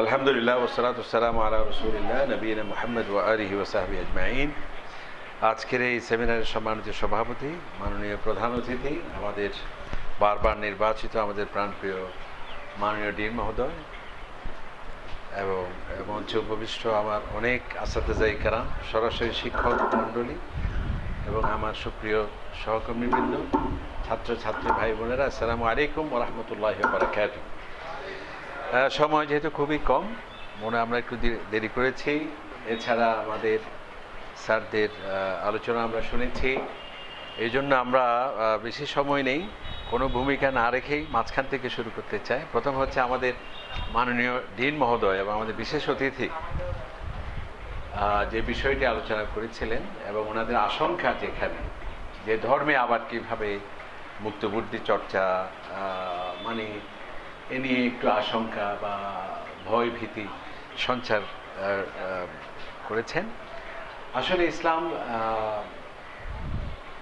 আলহামদুলিল্লাহ ওয়াসসালাতু ওয়াসসালামু আলা রাসূলিল্লাহ নবিয়িনা মুহাম্মদ ওয়া আলিহি ওয়া সাহবিহি আজমাইন। আজকের এই সেমিনারের সম্মানিত সভাপতি, মাননীয় প্রধান অতিথি, আমাদের বারবার নির্বাচিত আমাদের প্রাণপ্রিয় মাননীয় ডিন মহোদয় এবং মঞ্চে উপবিষ্ট আমার অনেক আসাতেজায়ে কেরাম, সরাসরি শিক্ষক মণ্ডলী এবং আমার সুপ্রিয় সহকর্মীবৃন্দ, ছাত্রছাত্রী ভাই বোনেরা, আসসালামু আলাইকুম ওয়া রাহমাতুল্লাহি ওয়া বারাকাতুহু। সময় যেহেতু খুবই কম, আমরা একটু দেরি করেছি। এছাড়া আমাদের স্যারদের আলোচনা আমরা শুনেছি, এই জন্য আমরা বেশি সময় নেই, কোনো ভূমিকা না রেখেই মাঝখান থেকে শুরু করতে চাই। প্রথম হচ্ছে আমাদের মাননীয় ডিন মহোদয় এবং আমাদের বিশেষ অতিথি যে বিষয়টি আলোচনা করেছিলেন এবং ওনাদের আশঙ্কা যেখানে যে ধর্মে আবার কীভাবে মুক্তবুদ্ধি চর্চা মানে এ নিয়ে একটু আশঙ্কা বা ভয় ভীতি সঞ্চার করেছেন। আসলে ইসলাম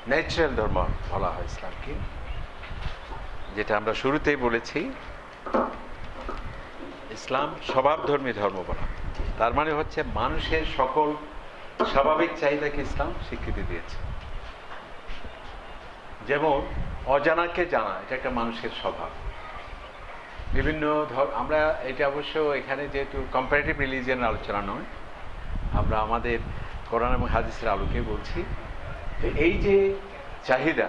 ন্যাচারাল ধর্ম বলা হয় ইসলামকে, যেটা আমরা শুরুতেই বলেছি। ইসলাম স্বভাবধর্মী ধর্ম বলা, তার মানে হচ্ছে মানুষের সকল স্বাভাবিক চাহিদাকে ইসলাম স্বীকৃতি দিয়েছে। যেমন অজানাকে জানা, এটা একটা মানুষের স্বভাব। বিভিন্ন আমরা এটা অবশ্য এখানে যেহেতু কম্পারেটিভ রিলিজিয়ানের আলোচনা নয়, আমরা আমাদের কোরআন এবং হাদিসের আলোকে বলছি। তো এই যে চাহিদা,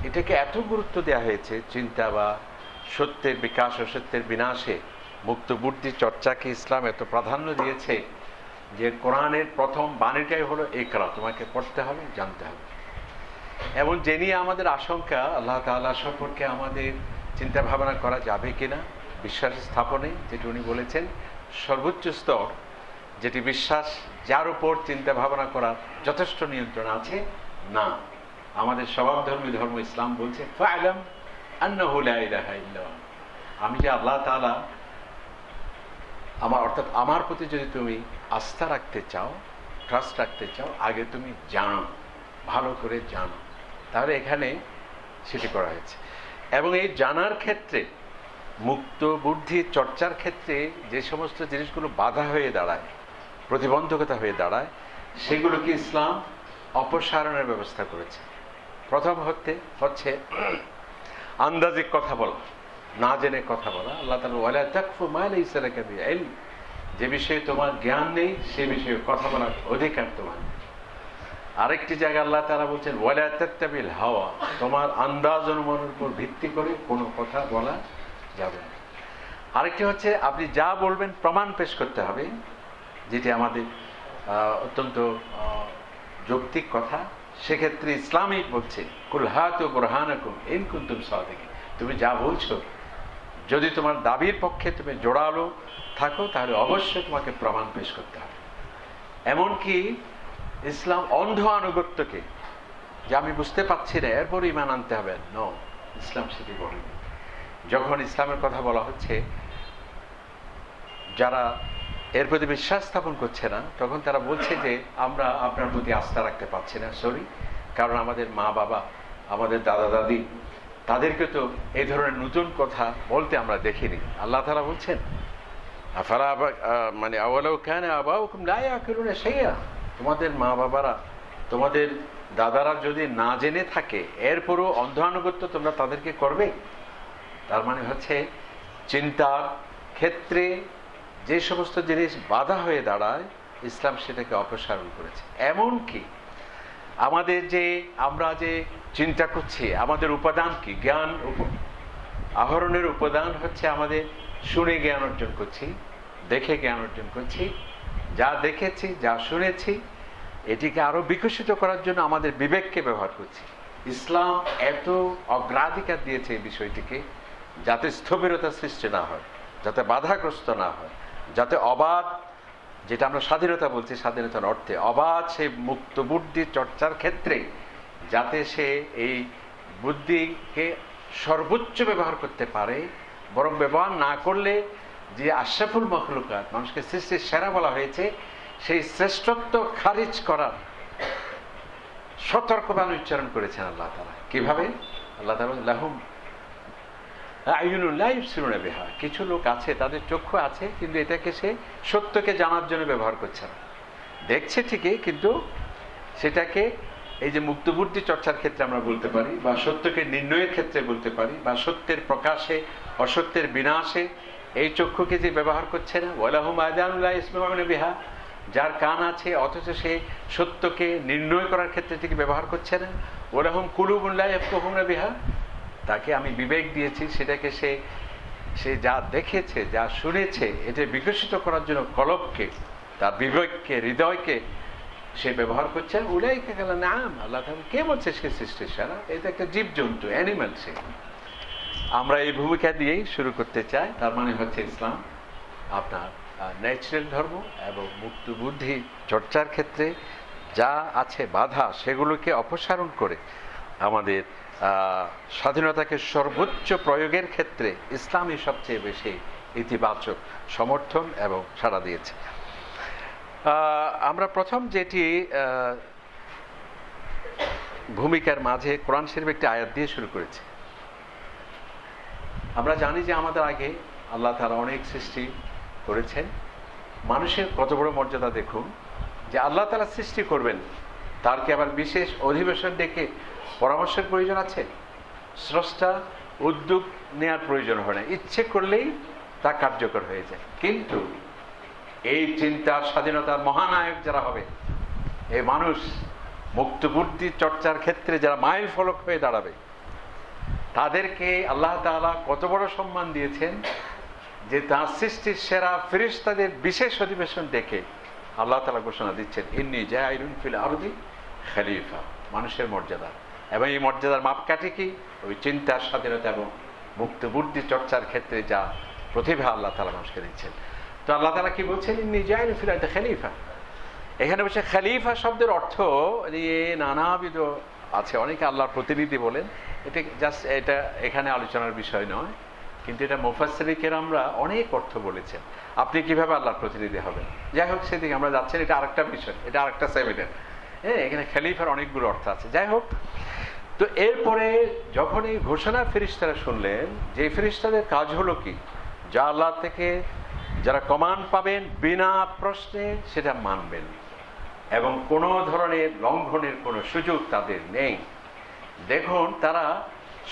এটাকে এত গুরুত্ব দেওয়া হয়েছে, চিন্তা বা সত্যের বিকাশ ও সত্যের বিনাশে মুক্ত বুদ্ধি চর্চাকে ইসলাম এত প্রাধান্য দিয়েছে যে কোরআনের প্রথম বাণীটাই হলো ইকরা, তোমাকে পড়তে হবে, জানতে হবে। এবং যে নিয়ে আমাদের আশঙ্কা, আল্লাহ তাআলা সম্পর্কে আমাদের চিন্তা ভাবনা করা যাবে কিনা বিশ্বাস স্থাপনে, যেটি উনি বলেছেন সর্বোচ্চ স্তর, যেটি বিশ্বাস, যার উপর চিন্তা ভাবনা করার যথেষ্ট নিয়ন্ত্রণ আছে না। আমাদের স্বভাবধর্মী ধর্ম ইসলাম বলছে ফা'লাম আন্নাহু লা ইলাহা ইল্লাল্লাহ, আমি যে আল্লাহ তাআলা, অর্থাৎ আমার প্রতি যদি তুমি আস্থা রাখতে চাও, ট্রাস্ট রাখতে চাও, আগে তুমি জানো, ভালো করে জানো। তাহলে এখানে সেটি করা হয়েছে। এবং এই জানার ক্ষেত্রে, মুক্ত বুদ্ধি চর্চার ক্ষেত্রে যে সমস্ত জিনিসগুলো বাধা হয়ে দাঁড়ায়, প্রতিবন্ধকতা হয়ে দাঁড়ায়, সেগুলোকে ইসলাম অপসারণের ব্যবস্থা করেছে। প্রথম হচ্ছে আন্দাজিক কথা বলা, না জেনে কথা বলা। আল্লাহ তাআলা ওয়ালা তাকফু মা লাইসা লাকা বিহি ইলম, যে বিষয়ে তোমার জ্ঞান নেই সে বিষয়ে কথা বলার অধিকার তোমার। আরেকটি জায়গায় আল্লাহ তাআলা বলছেন ওয়ালা তাত্তাবিল হাওয়া, তোমার আন্দাজ অনুমানের উপর ভিত্তি করে কোনো কথা বলা যাবে না। আরেকটি হচ্ছে আপনি যা বলবেন প্রমাণ পেশ করতে হবে, যেটি আমাদের অত্যন্ত যৌক্তিক কথা। সেক্ষেত্রে ইসলামিক বলছে কুল হাতু বুরহানাকুম ইন কুনতুম সাদিকিন, তুমি যা বলছো যদি তোমার দাবির পক্ষে তুমি জোরালো থাকো, তাহলে অবশ্যই তোমাকে প্রমাণ পেশ করতে হবে। এমনকি ইসলাম অন্ধ আনুগত্যকে, যে আমি বুঝতে পারছি না এরপর ঈমান আনতে হবে, নো, ইসলাম সেটি বলেনি। যখন ইসলামের কথা বলা হচ্ছে, যারা এর প্রতি বিশ্বাস স্থাপন করছে না, তখন তারা বলছে যে আমরা আপনার প্রতি আস্থা রাখতে পারছি না, সরি, কারণ আমাদের মা বাবা, আমাদের দাদা দাদি, তাদেরকে তো এই ধরনের নতুন কথা বলতে আমরা দেখিনি। আল্লাহ তাআলা বলছেন আফালা মানে আওয়ালাউ কানা আবাউকুম লা ইয়াকিলুনা শাইআ, তোমাদের মা বাবারা, তোমাদের দাদারা যদি না জেনে থাকে, এরপরও অন্ধ আনুগত্য তোমরা তাদেরকে করবে। তার মানে হচ্ছে চিন্তার ক্ষেত্রে যে সমস্ত জিনিস বাধা হয়ে দাঁড়ায়, ইসলাম সেটাকে অপসারণ করেছে। এমনকি আমাদের যে আমরা যে চিন্তা করছি, আমাদের উপাদান কি? জ্ঞান আহরণের উপাদান হচ্ছে আমাদের শুনে জ্ঞান অর্জন করছি, দেখে জ্ঞান অর্জন করছি, যা দেখেছি, যা শুনেছি, এটিকে আরো বিকশিত করার জন্য আমাদের বিবেককে ব্যবহার করছি। ইসলাম এত অগ্রাধিকার দিয়েছে এই বিষয়টিকে, যাতে স্থবিরতা সৃষ্টি না হয়, যাতে বাধাগ্রস্ত না হয়, যাতে অবাধ, যেটা আমরা স্বাধীনতা বলছি, স্বাধীনতার অর্থে অবাধ সেই মুক্ত বুদ্ধি চর্চার ক্ষেত্রে যাতে সে এই বুদ্ধিকে সর্বোচ্চ ব্যবহার করতে পারে, বরং ব্যবহার না করলে যে আশরাফুল মখলুকাত, মানুষকে সৃষ্টির সেরা বলা হয়েছে, সেই শ্রেষ্ঠত্ব খারিজ করার সতর্কবাণী উচ্চারণ করেছেন আল্লাহ তাআলা। কিভাবে? আল্লাহ তাআলা লাহুম আইয়ুনুল্লাহ ইবসিরুনা বিহা, কিছু লোক আছে তাদের চক্ষু আছে কিন্তু এটাকে সে সত্যকে জানার জন্য ব্যবহার করছে না, দেখছে ঠিকই কিন্তু সেটাকে এই যে মুক্তবুদ্ধি চর্চার ক্ষেত্রে আমরা বলতে পারি, বা সত্যকে নির্ণয়ের ক্ষেত্রে বলতে পারি, বা সত্যের প্রকাশে অসত্যের বিনাশে এই চক্ষুকে যে ব্যবহার করছে না, ওয়ালাহুম আযানুন লা ইয়াসমাউনা বিহা, যার কান আছে অথচ সে সত্যকে নির্ণয় করার ক্ষেত্রে এটিকে ব্যবহার করছে না, ওয়ালাহুম কুলুবুন লা ইয়াফকাহুনা বিহা, তাকে আমি বিবেক দিয়েছি, সেটাকে সে যা দেখেছে যা শুনেছে এটা বিকশিত করার জন্য কলবকে, তার বিবেককে, হৃদয়কে সে ব্যবহার করছে। উলাইকা কাল আনআম, আল্লাহ তাআলা কে বলছে সে সৃষ্টির সেরা, এটা একটা জীবজন্তু, অ্যানিম্যাল। সে আমরা এই ভূমিকা দিয়েই শুরু করতে চাই। তার মানে হচ্ছে ইসলাম আপনার ন্যাচারাল ধর্ম এবং মুক্ত বুদ্ধি চর্চার ক্ষেত্রে যা আছে বাধা সেগুলোকে অপসারণ করে আমাদের স্বাধীনতাকে সর্বোচ্চ প্রয়োগের ক্ষেত্রে ইসলামই সবচেয়ে বেশি ইতিবাচক সমর্থন এবং সাড়া দিয়েছে। আমরা প্রথম যেটি ভূমিকার মাঝে কোরআন শরীফ একটি আয়াত দিয়ে শুরু করেছি। আমরা জানি যে আমাদের আগে আল্লাহ তাআলা অনেক সৃষ্টি করেছেন। মানুষের কত বড় মর্যাদা দেখুন, যে আল্লাহ তাআলা সৃষ্টি করবেন, তার কি আবার বিশেষ অধিবেশন ডেকে পরামর্শের প্রয়োজন আছে? স্রষ্টা উদ্যোগ নেওয়ার প্রয়োজন হয় না, ইচ্ছে করলেই তা কার্যকর হয়ে যায়। কিন্তু এই চিন্তার স্বাধীনতার মহানায়ক যারা হবে, এই মানুষ মুক্তবুদ্ধি চর্চার ক্ষেত্রে যারা মাইল ফলক হয়ে দাঁড়াবে, তাদেরকে আল্লাহ তাআলা কত বড় সম্মান দিয়েছেন যে তাঁর সৃষ্টির সেরা ফেরেশতাদের বিশেষ অধিবেশন ডেকে আল্লাহ তাআলা ঘোষণা দিচ্ছেন, ইন্নী জাইলুন ফিল আরদি খলিফা, মানুষের মর্যাদা। এবং এই মর্যাদার মাপকাঠি কি? ওই চিন্তার স্বাধীনতা এবং মুক্তবুদ্ধি চর্চার ক্ষেত্রে যা প্রতিভা আল্লাহ তাআলা মানুষকে দিচ্ছেন। তো আল্লাহ তাআলা কি বলছেন? ইন্নী জাইলুন ফিল আরদি খলিফা। এখানে বসে খলিফা শব্দের অর্থ নিয়ে নানাবিধ আছে, অনেকে আল্লাহর প্রতিনিধি বলেন, এটা জাস্ট এটা এখানে আলোচনার বিষয় নয়, কিন্তু এটা মুফাসসিরিন কেরামরা অনেক অর্থ বলেছেন। আপনি কিভাবে আল্লাহর প্রতিনিধি হবেন, যাই হোক সেদিকে আমরা যাচ্ছেন, এটা আরেকটা বিষয়, এটা আরেকটা সেমিনার। হ্যাঁ, এখানে খলিফার অনেকগুলো অর্থ আছে, যাই হোক। তো এরপরে যখন এই ঘোষণা ফেরেশতারা শুনলেন, যে ফেরেশতাদের কাজ হলো কি, যা আল্লাহ থেকে যারা কমান্ড পাবেন বিনা প্রশ্নে সেটা মানবেন এবং কোনো ধরনের লঙ্ঘনের কোনো সুযোগ তাদের নেই। দেখুন, তারা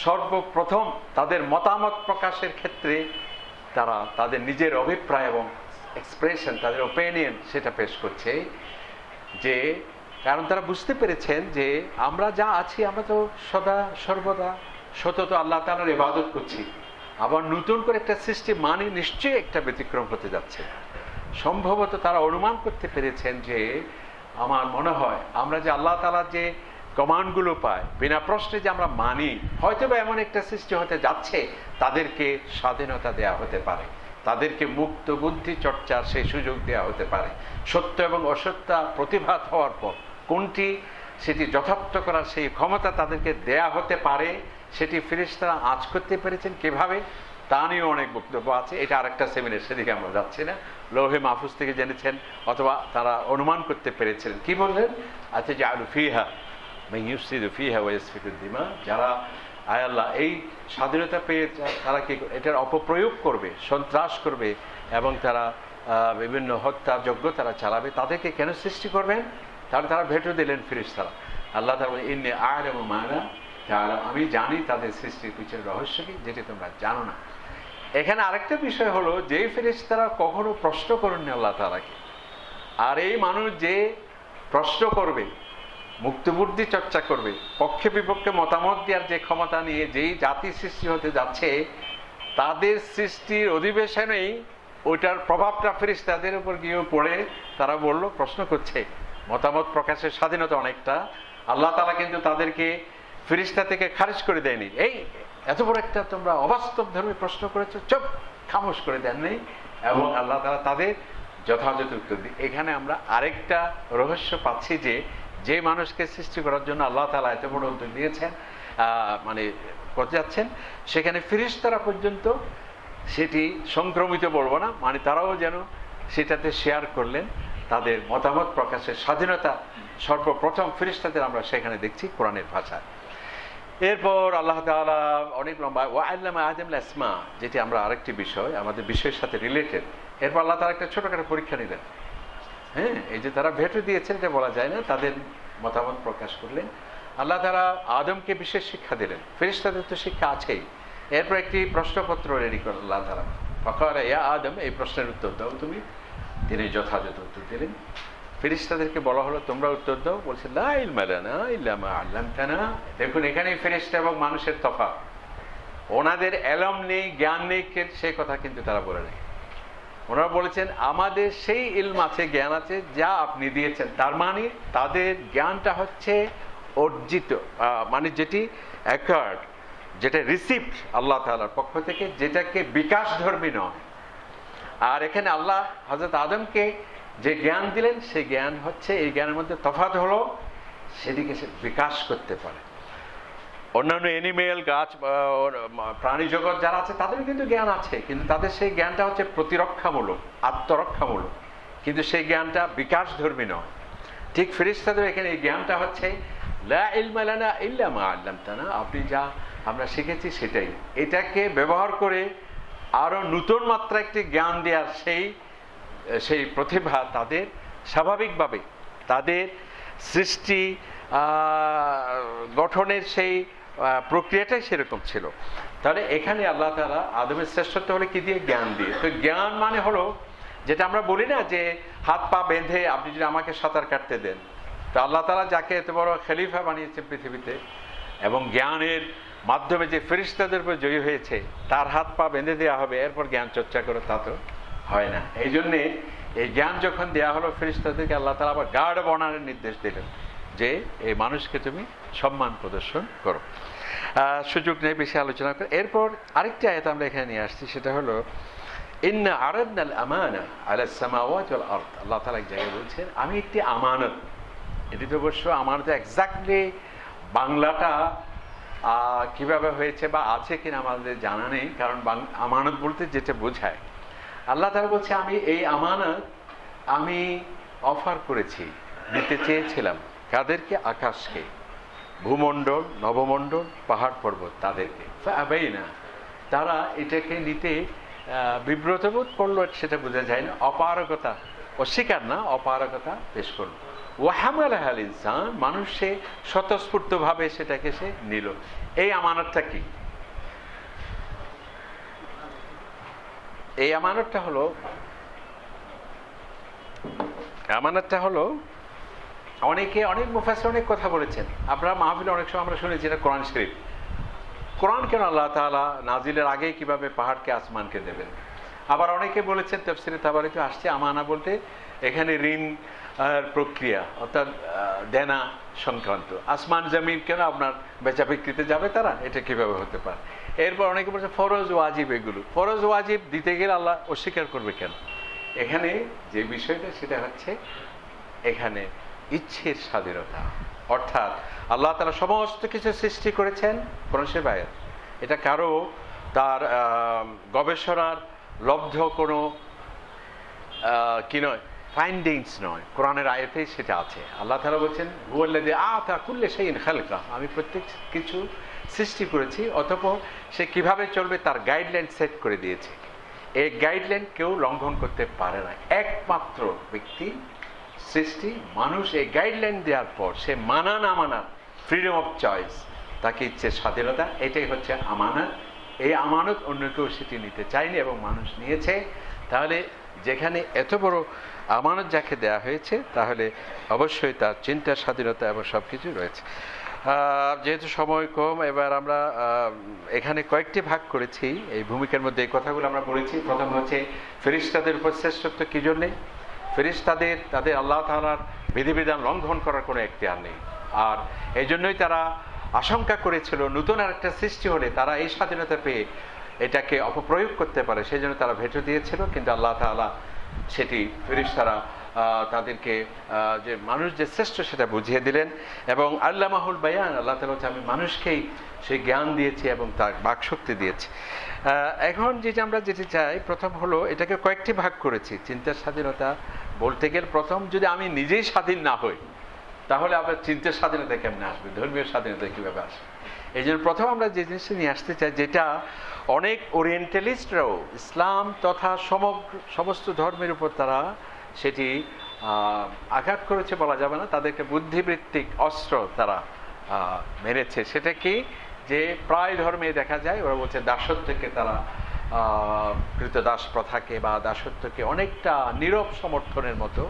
সর্বপ্রথম তাদের মতামত প্রকাশের ক্ষেত্রে তারা তাদের নিজের অভিপ্রায় এবং এক্সপ্রেশন, তাদের ওপিনিয়ন সেটা পেশ করছে। যে কারণ তারা বুঝতে পেরেছেন যে আমরা যা আছি, আমরা তো সদা সর্বদা সতত আল্লাহ তাআলার ইবাদত করছি, আবার নতুন করে একটা সৃষ্টি মানে নিশ্চয়ই একটা ব্যতিক্রম হতে যাচ্ছে। সম্ভবত তারা অনুমান করতে পেরেছেন যে আমার মনে হয় আমরা যে আল্লাহ তাআলার যে কমান্ডগুলো পাই বিনা প্রশ্নে যে আমরা মানি, হয়তো বা এমন একটা সৃষ্টি হতে যাচ্ছে তাদেরকে স্বাধীনতা দেয়া হতে পারে, তাদেরকে মুক্ত বুদ্ধি চর্চার সেই সুযোগ দেওয়া হতে পারে। সত্য এবং অসত্য প্রতিভাত হওয়ার পর কোনটি সেটি যথার্থ করার সেই ক্ষমতা তাদেরকে দেয়া হতে পারে। সেটি ফেরেশতারা আঁচ করতে পেরেছেন কিভাবে, তা নিয়েও অনেক বক্তব্য আছে, এটা আরেকটা সেমিনার, সেদিকে আমরা যাচ্ছি না। লৌহে মাহফুজ থেকে জেনেছেন অথবা তারা অনুমান করতে পেরেছিলেন। কি বললেন? আচ্ছা, জাআলু ফিহা মান ইউফসিদু ফিহা ওয়া ইয়াসফিকুদ দিমা, যারা আয় আল্লাহ এই স্বাধীনতা পেয়ে তারা কি এটার অপপ্রয়োগ করবে, সন্ত্রাস করবে এবং তারা বিভিন্ন হত্যাযজ্ঞ তারা চালাবে, তাদেরকে কেন সৃষ্টি করবেন? তাহলে তারা ভেটো দিলেন ফেরেশতারা। আল্লাহ তাআলা বলেন, ইন্নী আ'লামু মা লা তাআলাম, আমি জানি তাদের সৃষ্টির পিছনে রহস্য কি, যেটি তোমরা জানো না। এখানে আরেকটা বিষয় হলো, যে ফেরেশতারা কখনো প্রশ্ন করেননি আল্লাহ তাআলাকে, আর এই মানুষ যে প্রশ্ন করবে, মুক্তবুদ্ধি চর্চা করবে, পক্ষে বিপক্ষে মতামত দেওয়ার যে ক্ষমতা নিয়ে যেই জাতি সৃষ্টি হতে যাচ্ছে, তাদের সৃষ্টির অধিবেশনেই ওইটার প্রভাবটা ফেরেশতাদের উপর গিয়েও পড়ে। তারা বললো, প্রশ্ন করছে, মতামত প্রকাশের স্বাধীনতা অনেকটা। আল্লাহ তাআলা কিন্তু তাদেরকে ফেরেশতা থেকে খারিজ করে দেয়নি, এই এত বড় একটা তোমরা অবাস্তব ধর্মী প্রশ্ন করেছো, চুপ, খামোশ করে দেননি, এবং আল্লাহ তাআলা তাদের যথাযথ উত্তর দিই। এখানে আমরা আরেকটা রহস্য পাচ্ছি যে যে মানুষকে সৃষ্টি করার জন্য আল্লাহ তাআলা এত বড় উদ্যোগ দিয়েছেন, মানে করতে যাচ্ছেন, সেখানে ফেরেশতারা পর্যন্ত সেটি সংক্রমিত বলবো না, মানে তারাও যেন সেটাতে শেয়ার করলেন তাদের মতামত প্রকাশের স্বাধীনতা। সর্বপ্রথম ফেরেশতাদের আমরা সেখানে দেখছি কোরআনের ভাষায়। এরপর আল্লাহ তাআলা অনেক লম্বা ওয়াল্লামা আদমুল আসমা, যেটি আমরা আরেকটি বিষয় আমাদের বিষয়ের সাথে রিলেটেড। এরপর আল্লাহ তাআলা একটা ছোটখাটো পরীক্ষা নিলেন। হ্যাঁ, এই যে তারা ভেটো দিয়েছেন এটা বলা যায় না, তাদের মতামত প্রকাশ করলেন। আল্লাহ তাআলা আদমকে বিশেষ শিক্ষা দিলেন, ফেরেশতাদের তো শিক্ষা আছেই। এরপর একটি প্রশ্নপত্র রেডি করলেন আল্লাহ তাআলা। ফাকালা ইয়া আদম, এই প্রশ্নের উত্তর দাও তুমি। তিনি যথাযথ উত্তর দিলেন। ফেরেশতাদেরকে বলা হলো তোমরা উত্তর দাও। বলছে লা ইলমা লানা ইল্লা মা আল্লামতানা। দেখুন এখানেই ফেরেশতা এবং মানুষের তফাৎ। ওনাদের এলম নেই, জ্ঞান নেই, সেই কথা কিন্তু তারা বলে নেই। ওনারা বলেছেন আমাদের সেই ইলম আছে, জ্ঞান আছে যা আপনি দিয়েছেন। তার মানে তাদের জ্ঞানটা হচ্ছে অর্জিত, মানে যেটি অ্যাকার্ড, যেটা রিসিভড আল্লাহ তাআলার পক্ষ থেকে, যেটাকে বিকাশ ধর্মী নয়। আর এখানে আল্লাহ হযরত আদমকে যে জ্ঞান দিলেন সেই জ্ঞান হচ্ছে, এই জ্ঞানের মধ্যে তফাৎ হলো সেদিকে সে বিকাশ করতে পারে। অন্যান্য অ্যানিমেল, গাছ, প্রাণী জগৎ যারা আছে তাদের কিন্তু জ্ঞান আছে, কিন্তু তাদের সেই জ্ঞানটা হচ্ছে প্রতিরক্ষামূলক, আত্মরক্ষামূলক, কিন্তু সেই জ্ঞানটা বিকাশ ধর্মী নয়। ঠিক ফেরেশতাদের এখানে এই জ্ঞানটা হচ্ছে লা ইলমা লানা ইল্লা মা আল্লামতানা, আপনি যা আমরা শিখেছি সেটাই। এটাকে ব্যবহার করে আরো নতুন মাত্রা একটি জ্ঞান দেওয়ার সেই প্রতিভা তাদের স্বাভাবিকভাবে, তাদের সৃষ্টি গঠনের সেই প্রক্রিয়াটাই সেরকম ছিল। তাহলে এখানে আল্লাহ তাআলা আদমের শ্রেষ্ঠত্ব হলে কি দিয়ে? জ্ঞান দিয়ে। তো জ্ঞান মানে হলো যেটা আমরা বলি না যে হাত পা বেঁধে আপনি যদি আমাকে সাঁতার কাটতে দেন, তো আল্লাহ তাআলা যাকে এত বড় খলিফা বানিয়েছেন পৃথিবীতে এবং জ্ঞানের মাধ্যমে যে ফেরেশতাদের উপর জয়ী হয়েছে, তার হাত পা বেঁধে দেওয়া হবে এরপর জ্ঞান চর্চা করে, তা তো হয় না। এই জন্যে এই জ্ঞান যখন দেওয়া হলো ফেরেশতাদেরকে, আল্লাহ তাআলা আবার গার্ড বানানোর নির্দেশ দিলেন যে এই মানুষকে তুমি সম্মান প্রদর্শন করো। সুযোগ নেই বেশি আলোচনা করে। এরপর আরেকটি আয়াত আমরা এখানে নিয়ে আসছি, সেটা হলো ইন্না আরাদনাল আমানা আলাস সামাওয়াতি ওয়াল আরদ। আল্লাহ তাআলা এক জায়গায় বলছেন আমি একটি আমানত। এটি তো অবশ্য আমানত এক্স্যাক্টলি বাংলাটা কিভাবে হয়েছে বা আছে কিনা আমাদের জানা নেই, কারণ আমানত বলতে যেটা বোঝায়, আল্লাহ তাআলা বলছে আমি এই আমানত আমি অফার করেছি, দিতে চেয়েছিলাম। কাদেরকে? আকাশকে, ভূমণ্ডল, নবমণ্ডল, পাহাড় পর্বত, তাদেরকে। ফাআবাইনা, তারা এটাকে নিতে বিব্রত বোধ করলো, সেটা বোঝা যায় না। অপারগতা, অস্বীকার না, অপারগতা পেশ করলো। ওয়াহামালাহাল ইনসান, মানুষ সে স্বতঃস্ফূর্তভাবে সেটাকে সে নিল। এই আমানতটা কি? এই আমানতটা হলো অনেকে অনেক মুফাসসির অনেক কথা বলেছেন। আপনারা মাহফিলে অনেক সময় আমরা শুনেছি এটা কোরআন শরীফ। কোরআন কেন আল্লাহ তাআলা নাজিলের আগে কিভাবে পাহাড়কে আসমানকে দেবেন? আবার অনেকে বলেছেন তাফসীরে তাবারিতে আসছে আমানা বলতে এখানে ঋণ প্রক্রিয়া, অর্থাৎ দেনা সংক্রান্ত। আসমান জমিন কেন আপনার বেচা বিক্রিতে যাবে তারা, এটা কিভাবে হতে পারে? এরপর অনেকে বলছে ফরজ ওয়াজিব। এগুলো ফরজ ওয়াজিব দিতে গেলে আল্লাহ অস্বীকার করবে কেন? এখানে যে বিষয়টা সেটা হচ্ছে এখানে ইচ্ছের স্বাধীনতা। অর্থাৎ আল্লাহ তাআলা সমস্ত কিছু সৃষ্টি করেছেন কোরআন শরীফ আয়াত। এটা কারো তার গবেষণার লব্ধ কোনো কি নয়, ফাইন্ডিংস নয়, কোরআনের আয়াতেই সেটা আছে। আল্লাহ তাআলা বলছেন হুয়াল্লাযী আতা কুল্লা শাইইন খালকা, আমি প্রত্যেক কিছু সৃষ্টি করেছি, অতঃপর সে কিভাবে চলবে তার গাইডলাইন সেট করে দিয়েছে। এই গাইডলাইন কেউ লঙ্ঘন করতে পারে না। একমাত্র ব্যক্তি সৃষ্টি মানুষ। এই গাইডলাইন দেওয়ার পর সে মানা না মানার ফ্রিডম অফ চয়েস, তাকে ইচ্ছে স্বাধীনতা, এটাই হচ্ছে আমানত। এই আমানত অন্য কেউ সেটি নিতে চায়নি এবং মানুষ নিয়েছে। তাহলে যেখানে এত বড় আমানত যাকে দেওয়া হয়েছে, তাহলে অবশ্যই তার চিন্তার স্বাধীনতা এবং সব কিছু রয়েছে। যেহেতু সময় কম, এবার আমরা এখানে কয়েকটি ভাগ করেছি। এই ভূমিকার মধ্যে এই কথাগুলো আমরা বলেছি। প্রথম হচ্ছে ফেরেশতাদের উপর শ্রেষ্ঠত্ব কি জন্যে? ফেরেশতাদের তাদের আল্লাহ তাআলার বিধিবিধান লঙ্ঘন করার কোনো এখতিয়ার নেই, আর এই জন্যই তারা আশঙ্কা করেছিল নতুন আরেকটা সৃষ্টি হলে তারা এই স্বাধীনতা পেয়ে এটাকে অপপ্রয়োগ করতে পারে, সেই জন্য তারা ভেটো দিয়েছিল। কিন্তু আল্লাহ তাআলা সেটি ফেরেশতারা তাদেরকে যে মানুষ যে শ্রেষ্ঠ সেটা বুঝিয়ে দিলেন। এবং আল্লামাহুল বায়ান, আল্লাহ তাআলা হচ্ছে আমি মানুষকেই সেই জ্ঞান দিয়েছি এবং তার বাকশক্তি দিয়েছি। এখন যেটা আমরা যেতে চাই, প্রথম হলো এটাকে কয়েকটি ভাগ করেছি। চিন্তার স্বাধীনতা বলতে গেলে প্রথম যদি আমি নিজেই স্বাধীন না হই, তাহলে আবার চিন্তার স্বাধীনতা কেমনে আসবে, ধর্মীয় স্বাধীনতা কীভাবে আসবে? এই জন্য প্রথম আমরা যে জিনিসটা নিয়ে আসতে চাই, যেটা অনেক ওরিয়েন্টালিস্টরাও ইসলাম তথা সমস্ত ধর্মের উপর তারা সেটি আঘাত করেছে বলা যাবে না, তাদেরকে বুদ্ধিবৃত্তিক অস্ত্র তারা মেরেছে। সেটা কি, যে প্রায় ধর্মে দেখা যায় ওরা বলছে দাসত্বকে তারা কৃতদাস প্রথাকে বা দাসত্বকে অনেকটা নীরব সমর্থনের মতো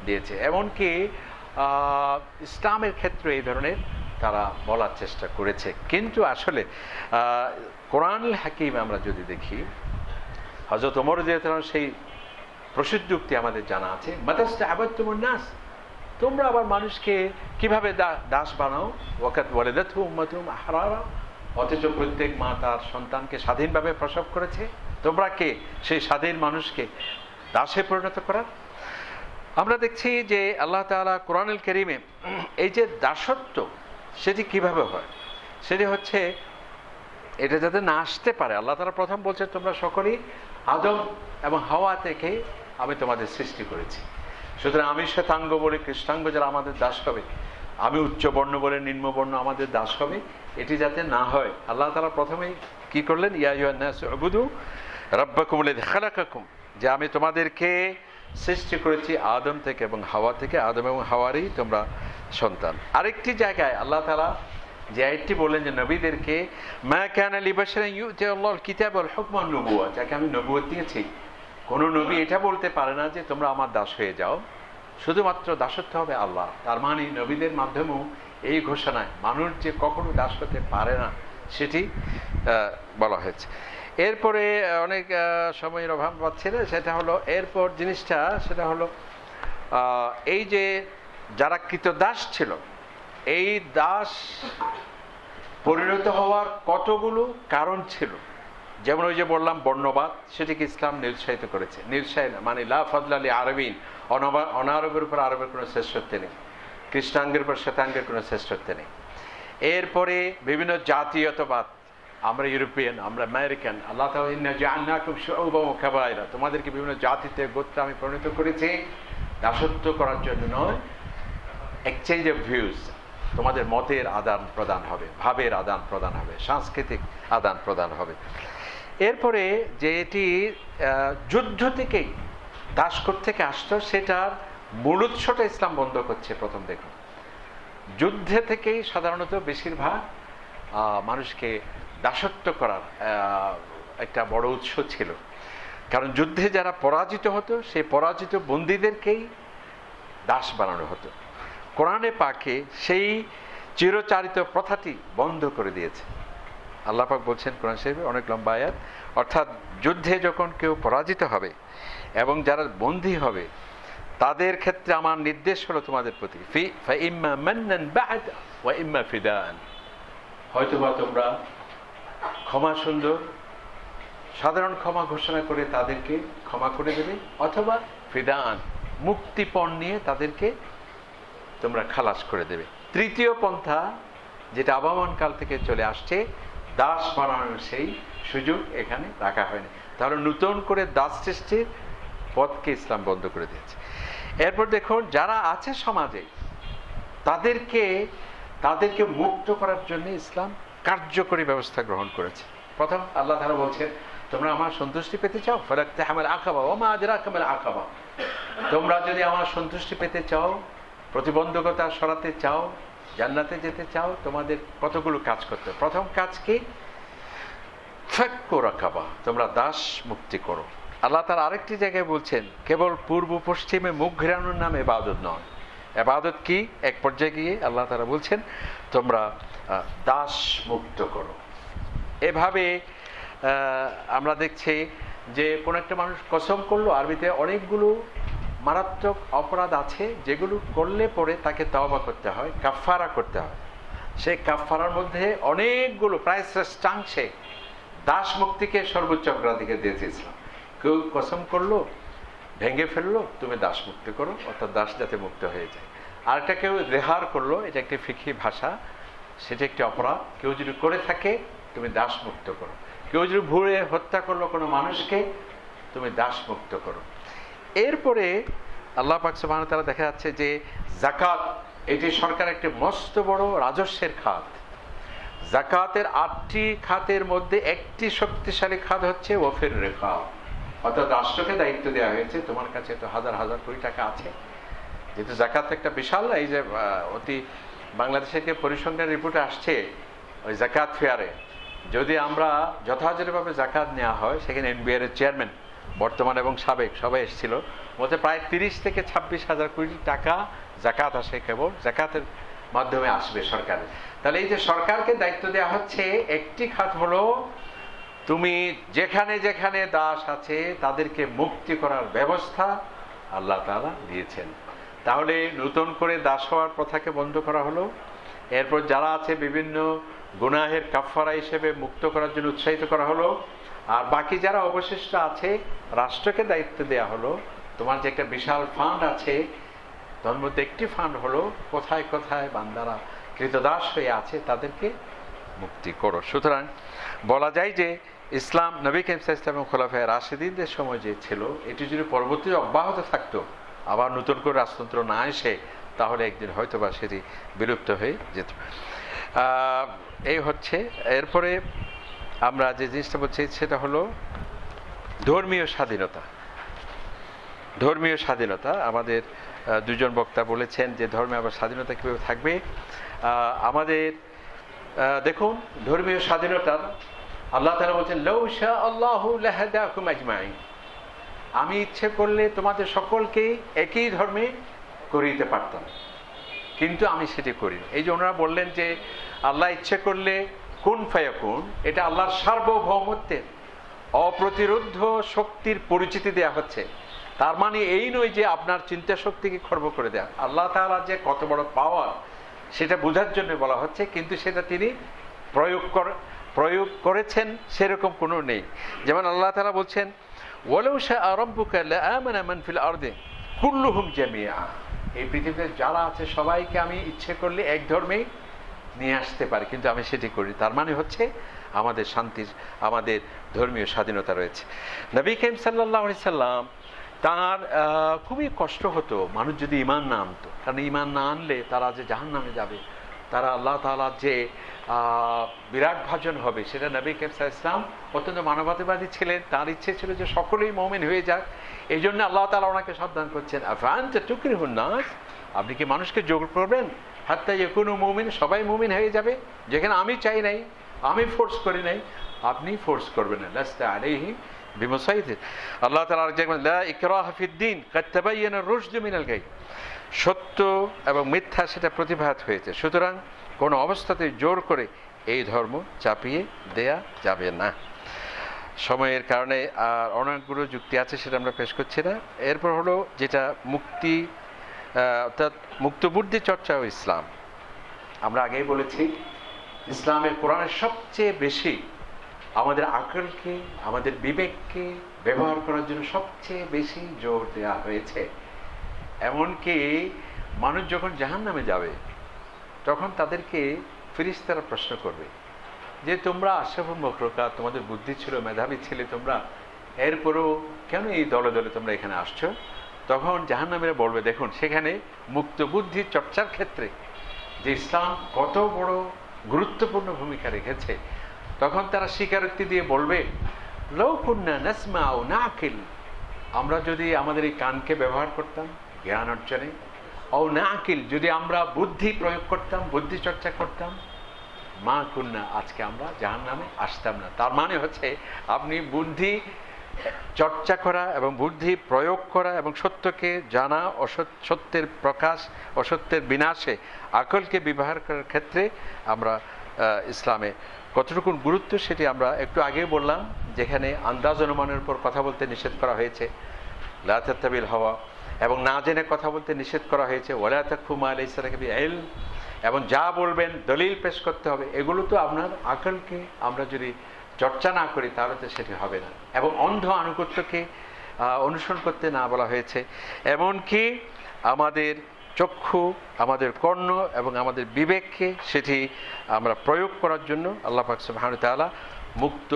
দিয়েছে। এমনকি ইসলামের ক্ষেত্রে এই ধরনের তারা বলার চেষ্টা করেছে। কিন্তু আসলে কোরআনুল হাকিম আমরা যদি দেখি, হযরত ওমর রাদিয়াল্লাহু আনহু সেই প্রসিদ্ধ উক্তি আমাদের জানা আছে, মাতাস্তা'বাদতুমুন নাস, তোমরা আবার মানুষকে কিভাবে দাস বানাও, ওয়াকাত ওয়ালাদাতহু উম্মাতুহুম আহরারা, অথচ প্রত্যেক মা তার সন্তানকে স্বাধীনভাবে প্রসব করেছে, তোমরা কে সেই স্বাধীন মানুষকে দাসে পরিণত করার? আমরা দেখছি যে আল্লাহ তাআলা কোরআনুল কারীমে এই যে দাসত্ব সেটি কিভাবে হয়, সেটি হচ্ছে এটা যাতে না আসতে পারে। আল্লাহ তাআলা প্রথম বলছে তোমরা সকলেই আদম এবং হাওয়া থেকে আমি তোমাদের সৃষ্টি করেছি, সুতরাং আমি শ্বেতাঙ্গ বলে কৃষ্ণাঙ্গ যারা আমাদের দাস হবে, আমি উচ্চবর্ণ বলে নিম্নবর্ণ আমাদের দাস হবে, এটি যাতে না হয় আল্লাহ তাআলা প্রথমেই কি করলেন, ইয়া আইয়ুহান নাস উবুদু রাব্বাকুমুল্লাযী খালাকাকুম, যে আমি তোমাদেরকে সৃষ্টি করেছি আদম থেকে এবং হাওয়া থেকে, আদম এবং হাওয়ারই তোমরা সন্তান। আরেকটি জায়গায় আল্লাহ তাআলা যে আয়াতটি বললেন যে নবীদেরকে মা কানা লিবাশারিন ইউতিয়াল্লাহুল কিতাব ওয়াল হুকমা ওয়ান নুবুওয়া, যাকে আমি নবুয়ত দিয়েছি, কোনো নবী এটা বলতে পারে না যে তোমরা আমার দাস হয়ে যাও, শুধুমাত্র দাসত্ব হবে আল্লাহ। তার মানে নবীদের মাধ্যমেও এই ঘোষণায় মানুষ যে কখনো দাস হতে পারে না সেটি বলা হয়েছে। এরপরে অনেক সময়ের অভাব পাচ্ছে না, সেটা হলো এরপর জিনিসটা, সেটা হলো এই যে যারা কৃতদাস ছিল, এই দাস পরিণত হওয়ার কতগুলো কারণ ছিল। যেমন ওই যে বললাম বর্ণবাদ, সেটিকে ইসলাম নিরুৎসাহিত করেছে। নিরুৎসাহিত মানে লা ফাদলা লি আরবিন, অনারবের উপর আরবের কোনো শ্রেষ্ঠত্ব নেই, কৃষ্ণাঙ্গের উপর শ্বেতাঙ্গের কোনো শ্রেষ্ঠত্ব নেই। এরপরে বিভিন্ন জাতীয়তাবাদ, আমরা ইউরোপিয়ান, আমরা আমেরিকান, আল্লাহ তাআলা ইন্না জাআলনাকুম শুউবান ওয়া কাবাইলা, তোমাদেরকে বিভিন্ন জাতিতে গোত্রে আমি পরিণত করেছি দাসত্ব করার জন্য নয়, এক্সচেঞ্জ অফ ভিউজ, তোমাদের মতের আদান প্রদান হবে, ভাবের আদান প্রদান হবে, সাংস্কৃতিক আদান প্রদান হবে। এরপরে যে এটি যুদ্ধ থেকেই দাসকোট থেকে আসতো, সেটার মূল উৎসটা ইসলাম বন্ধ করছে। প্রথম দেখুন, যুদ্ধে থেকেই সাধারণত বেশিরভাগ মানুষকে দাসত্ব করার একটা বড় উৎস ছিল, কারণ যুদ্ধে যারা পরাজিত হতো সেই পরাজিত বন্দীদেরকেই দাস বানানো হতো। কোরআনে পাকে সেই চিরচারিত প্রথাটি বন্ধ করে দিয়েছে। আল্লাহ পাক বলছেন কোরআন শরীফে, অনেক লম্বা আয়াত, অর্থাৎ যুদ্ধে যখন কেউ পরাজিত হবে এবং যারা বন্দী হবে তাদের ক্ষেত্রে আমার নির্দেশ হলো তোমাদের প্রতি ফাইম্মা মান্নান বা'দ ওয়া ইম্মা ফিদান, হয়তোবা তোমরা ক্ষমা সুন্দর সাধারণ ক্ষমা ঘোষণা করে তাদেরকে ক্ষমা করে দেবে, অথবা ফিদান মুক্তিপণ নিয়ে তাদেরকে তোমরা খালাস করে দেবে। তৃতীয় পন্থা, যেটা আবহমান কাল থেকে চলে আসছে, দাস বানানোর সেই সুযোগ এখানে রাখা হয়নি। তাহলে নতুন করে দাস সৃষ্টির পথকে ইসলাম বন্ধ করে দিয়েছে। এরপর দেখুন, যারা আছে সমাজে তাদেরকে মুক্ত করার জন্য ইসলাম কার্যকরী ব্যবস্থা গ্রহণ করেছে। প্রথম আল্লাহ তাআলা বলছেন, তোমরা আমার সন্তুষ্টি পেতে চাও, ফালাকতাহামাল আকাবা ওয়া মা আদরাকা মাল আকাবা, তোমরা যদি আমার সন্তুষ্টি পেতে চাও, প্রতিবন্ধকতা সরাতে চাও, জান্নাতে যেতে চাও, তোমাদের কতগুলো কাজ করতে হবে। প্রথম কাজ কি? ফাক্কু রাকাবা, তোমরা দাস মুক্তি করো। আল্লাহ তাআলা আরেকটি জায়গায় বলছেন, কেবল পূর্ব পশ্চিমে মুখ ঘোরানোর নাম ইবাদত নয়। ইবাদত কি? এক পর্যায়ে গিয়ে আল্লাহ তাআলা বলছেন, তোমরা দাস মুক্ত করো। এভাবে আমরা দেখছি যে কোন একটা মানুষ কসম করলো, আরবিতে অনেকগুলো মারাত্মক অপরাধ আছে যেগুলো করলে পরে তাকে তওবা করতে হয়, কাফফারা করতে হয়। সেই কাফফারার মধ্যে অনেকগুলো, প্রায় শ্রেষ্ঠাংশে দাস মুক্তিকে সর্বোচ্চ অগ্রাধিকার দিয়েছে ইসলাম। কেউ কসম করলো, ভেঙে ফেললো, তুমি দাস মুক্তি করো, অর্থাৎ দাস যাতে মুক্ত হয়ে যায়। আর একটা কেউ রেহার করলো, এটা একটি ফিকহি ভাষা, সেটা একটি অপরাধ, কেউ যদি করে থাকে তুমি দাস মুক্ত করো। কেউ যদি ভুলে হত্যা করলো কোনো মানুষকে, তুমি দাস মুক্ত করো। এরপরে আল্লাহ পাক সুবহানাহু ওয়া তাআলা দেখা যাচ্ছে যে যাকাত, এটি সরকার একটি মস্ত বড় রাজস্বের খাত। জাকাতের 8টি খাতের মধ্যে একটি শক্তিশালী খাত হচ্ছে ওয়াফির রিকাব, অর্থাৎ রাষ্ট্রকে দায়িত্ব দেওয়া হয়েছে, তোমার কাছে তো হাজার হাজার কোটি টাকা আছে, যেহেতু জাকাত একটা বিশাল, এই যে অতি বাংলাদেশের পরিসংখ্যান রিপোর্টে আসছে ওই জাকাত ফেয়ারে, যদি আমরা যথাযথভাবে জাকাত নেওয়া হয়, সেখানে এনবিআর এর চেয়ারম্যান বর্তমান এবং সাবেক সবাই এসেছিল, বলতে প্রায় 30 থেকে 26 হাজার কোটি টাকা জাকাত আসে, কেবল জাকাতের মাধ্যমে আসবে সরকারের। তাহলে এই যে সরকারকে দায়িত্ব দেওয়া হচ্ছে, একটি খাত হলো তুমি যেখানে যেখানে দাস আছে তাদেরকে মুক্তি করার ব্যবস্থা আল্লাহ তাআলা দিয়েছেন। তাহলে নতুন করে দাস হওয়ার প্রথাকে বন্ধ করা হলো, এরপর যারা আছে বিভিন্ন গুনাহের কাফফারা হিসেবে মুক্ত করার জন্য উৎসাহিত করা হলো, আর বাকি যারা অবশিষ্ট আছে রাষ্ট্রকে দায়িত্ব দেওয়া হলো, তোমার যে একটা বিশাল ফান্ড আছে তার মধ্যে একটি ফান্ড হলো কোথায় কোথায় বান্দারা কৃতদাস হয়ে আছে তাদেরকে মুক্তি করো। সুতরাং বলা যায় যে ইসলাম নবী করিম সাল্লাল্লাহু আলাইহি ওয়াসাল্লাম এবং খোলাফায়ে রাশিদিনদের সময় যে ছিল, এটি যদি পরবর্তীতে অব্যাহত থাকতো, আবার নতুন করে রাজতন্ত্র না এসে, তাহলে একদিন হয়তো বা সেটি বিলুপ্ত হয়ে যেত। এই হচ্ছে। এরপরে আমরা যে জিনিসটা বলছি সেটা হলো ধর্মীয় স্বাধীনতা। ধর্মীয় স্বাধীনতা আমাদের দুজন বক্তা বলেছেন যে ধর্মে আবার স্বাধীনতা কীভাবে থাকবে। আমাদের দেখুন, ধর্মীয় স্বাধীনতা আল্লাহ তাআলা বলছেন, লাউ শা আল্লাহু লাহাদাকুম আজমাইন, আমি ইচ্ছে করলে তোমাদের সকলকেই একই ধর্মে করিতে পারতাম, কিন্তু আমি সেটি করি। এই যে ওনারা বললেন যে আল্লাহ ইচ্ছে করলে কুন ফায়াকুন, এটা আল্লাহর সার্বভৌমত্বের অপ্রতিরোধ্য শক্তির পরিচিতি দেয়া হচ্ছে। তার মানে এই নয় যে আপনার চিন্তা শক্তিকে খর্ব করে দেয়া। আল্লাহ তাআলা যে কত বড় পাওয়ার সেটা বোঝার জন্য বলা হচ্ছে, কিন্তু সেটা তিনি প্রয়োগ করেছেন সেরকম কোনো নেই। যেমন আল্লাহ তাআলা বলছেন, ওয়ালাউ শাআ রাব্বুকা লাআমানা মান ফিল আরদি কুল্লুহুম জামিআ, এই পৃথিবীতে যারা আছে সবাইকে আমি ইচ্ছে করলে এক ধর্মেই নিয়ে আসতে পারি, কিন্তু আমি সেটি করি। তার মানে হচ্ছে আমাদের শান্তির, আমাদের ধর্মীয় স্বাধীনতা রয়েছে। নবী করিম সাল্লাল্লাহু আলাইহি সাল্লাম তার খুবই কষ্ট হতো মানুষ যদি ঈমান না আনতো, কারণ ঈমান না আনলে তারা যে জাহান্নামে যাবে, তারা আল্লাহ তাআলার যে বিরাট ভাজন হবে, সেটা নবী করিম সাল্লাল্লাহু আলাইহি সাল্লাম অত্যন্ত মানবতাবাদী ছিলেন। তার ইচ্ছে ছিল যে সকলেই মুমিন হয়ে যাক। এই জন্য আল্লাহ তাআলা ওনাকে সাবধান করছেন, আফআনতা তুকরিহুন নাস, আপনি কি মানুষকে জোর করবেন হাত্তা ইয়াকুনু মুমিন, সবাই মুমিন হয়ে যাবে, যেখানে আমি চাই নাই, আমি ফোর্স করি নাই, আপনি ফোর্স করবেন না। লাস্তা আলাইহিম বিমুসাইতির। আল্লাহ তাআলা আর যেমন লা ইকরাহা ফিদ-দীন কাদ তাবায়্যানা আর-রুশদু মিনাল গায়, সত্য এবং মিথ্যা সেটা প্রতিভাত হয়েছে, সুতরাং কোনো অবস্থাতেই জোর করে এই ধর্ম চাপিয়ে দেয়া যাবে না। সময়ের কারণে আর অনেকগুলো যুক্তি আছে, সেটা আমরা পেশ করছি না। এরপর হলো যেটা মুক্তি, অর্থাৎ মুক্তবুদ্ধি চর্চা ও ইসলাম। আমরা আগেই বলেছি ইসলামের কোরআনের সবচেয়ে বেশি আমাদের আকলকে, আমাদের বিবেককে ব্যবহার করার জন্য সবচেয়ে বেশি জোর দেওয়া হয়েছে। এমনকি মানুষ যখন জাহান্নামে যাবে তখন তাদেরকে ফেরেশতারা প্রশ্ন করবে যে তোমরা আশরাফুল মাখলুকাত, তোমাদের বুদ্ধি ছিল, মেধাবী ছিলে তোমরা, এরপরও কেন এই দলে দলে তোমরা এখানে আসছো? তখন জাহান্নামীরা বলবে, দেখুন সেখানে মুক্ত বুদ্ধি চর্চার ক্ষেত্রে যে ইসলাম কত বড় গুরুত্বপূর্ণ ভূমিকা রেখেছে। তখন তারা স্বীকারোক্তি দিয়ে বলবে, লাউ কুন্না নাসমাউ নাকিল, আমরা যদি আমাদের এই কানকে ব্যবহার করতাম জ্ঞান অর্জনে, ও নাকিল, যদি আমরা বুদ্ধি প্রয়োগ করতাম, বুদ্ধি চর্চা করতাম, মা কুন্না, আজকে আমরা জাহান্নামে আসতাম না। তার মানে হচ্ছে আপনি বুদ্ধি চর্চা করা এবং বুদ্ধি প্রয়োগ করা এবং সত্যকে জানা, সত্যের প্রকাশ, অসত্যের বিনাশে আকলকে ব্যবহার করার ক্ষেত্রে আমরা ইসলামে কতটুকু গুরুত্ব সেটি আমরা একটু আগে বললাম। যেখানে আন্দাজ অনুমানের উপর কথা বলতে নিষেধ করা হয়েছে, লা তাত্তাবিল হাওয়া, এবং না জেনে কথা বলতে নিষেধ করা হয়েছে, ওয়ালা তাকফু মা লাইসা লাকা বিহি ইলম, এবং যা বলবেন দলিল পেশ করতে হবে। এগুলো তো আপনার আকলকে আমরা যদি চর্চা না করি তাহলে তো সেটি হবে না। এবং অন্ধ আনুগত্যকে অনুসরণ করতে না বলা হয়েছে। এমনকি আমাদের চক্ষু, আমাদের কর্ণ এবং আমাদের বিবেককে সেটি আমরা প্রয়োগ করার জন্য আল্লাহ পাক সুবহানাহু ওয়া তাআলা মুক্ত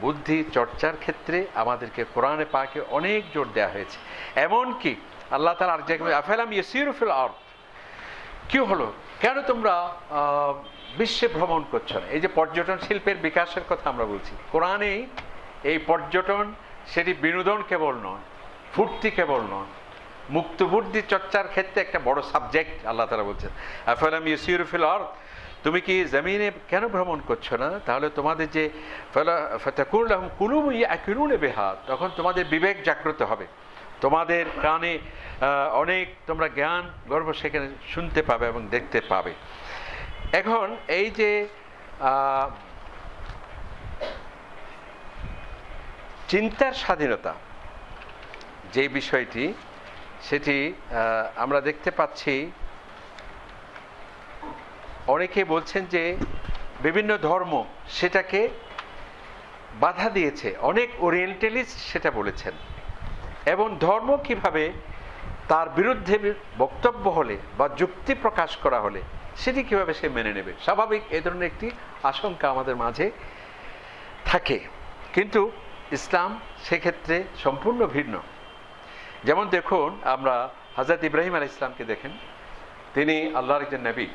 বুদ্ধি চর্চার ক্ষেত্রে আমাদেরকে কোরআনে পাকে অনেক জোর দেওয়া হয়েছে। এমনকি আল্লাহ তাআলা আর জায়গায় আফালাম ইয়াসিরু ফিল আরদ, কি হলো, কেন তোমরা বিশ্বে ভ্রমণ করছো না। এই যে পর্যটন শিল্পের বিকাশের কথা আমরা বলছি, কোরআনে এই পর্যটন সেটি বিনোদন কেবল নয়, ফুর্তি কেবল নয়, মুক্তবুদ্ধি চর্চার ক্ষেত্রে একটা বড় সাবজেক্ট। আল্লাহ তাআলা বলছেন আফালাম ইয়াসিরু ফিল আরদ, তুমি কি জমিনে কেন ভ্রমণ করছো না? তাহলে তোমাদের যে ফাতাকুন লাহুম কুলুবুন ইয়াকিলুনা বিহা, তখন তোমাদের বিবেক জাগ্রত হবে, তোমাদের কানে অনেক তোমরা জ্ঞান গর্ব সেখানে শুনতে পাবে এবং দেখতে পাবে। এখন এই যে চিন্তার স্বাধীনতা যে বিষয়টি, সেটি আমরা দেখতে পাচ্ছি অনেকে বলছেন যে বিভিন্ন ধর্ম সেটাকে বাধা দিয়েছে, অনেক ওরিয়েন্টালিস্ট সেটা বলেছেন, এবং ধর্ম কিভাবে তার বিরুদ্ধে বক্তব্য হলে বা যুক্তি প্রকাশ করা হলে সেটি কিভাবে সে মেনে নেবে। স্বাভাবিক এই ধরনের একটি আশঙ্কা আমাদের মাঝে থাকে, কিন্তু ইসলাম সেক্ষেত্রে সম্পূর্ণ ভিন্ন। যেমন দেখুন, আমরা হযরত ইব্রাহিম আলাইহিস সালামকে দেখেন, তিনি আল্লাহর একজন নবী।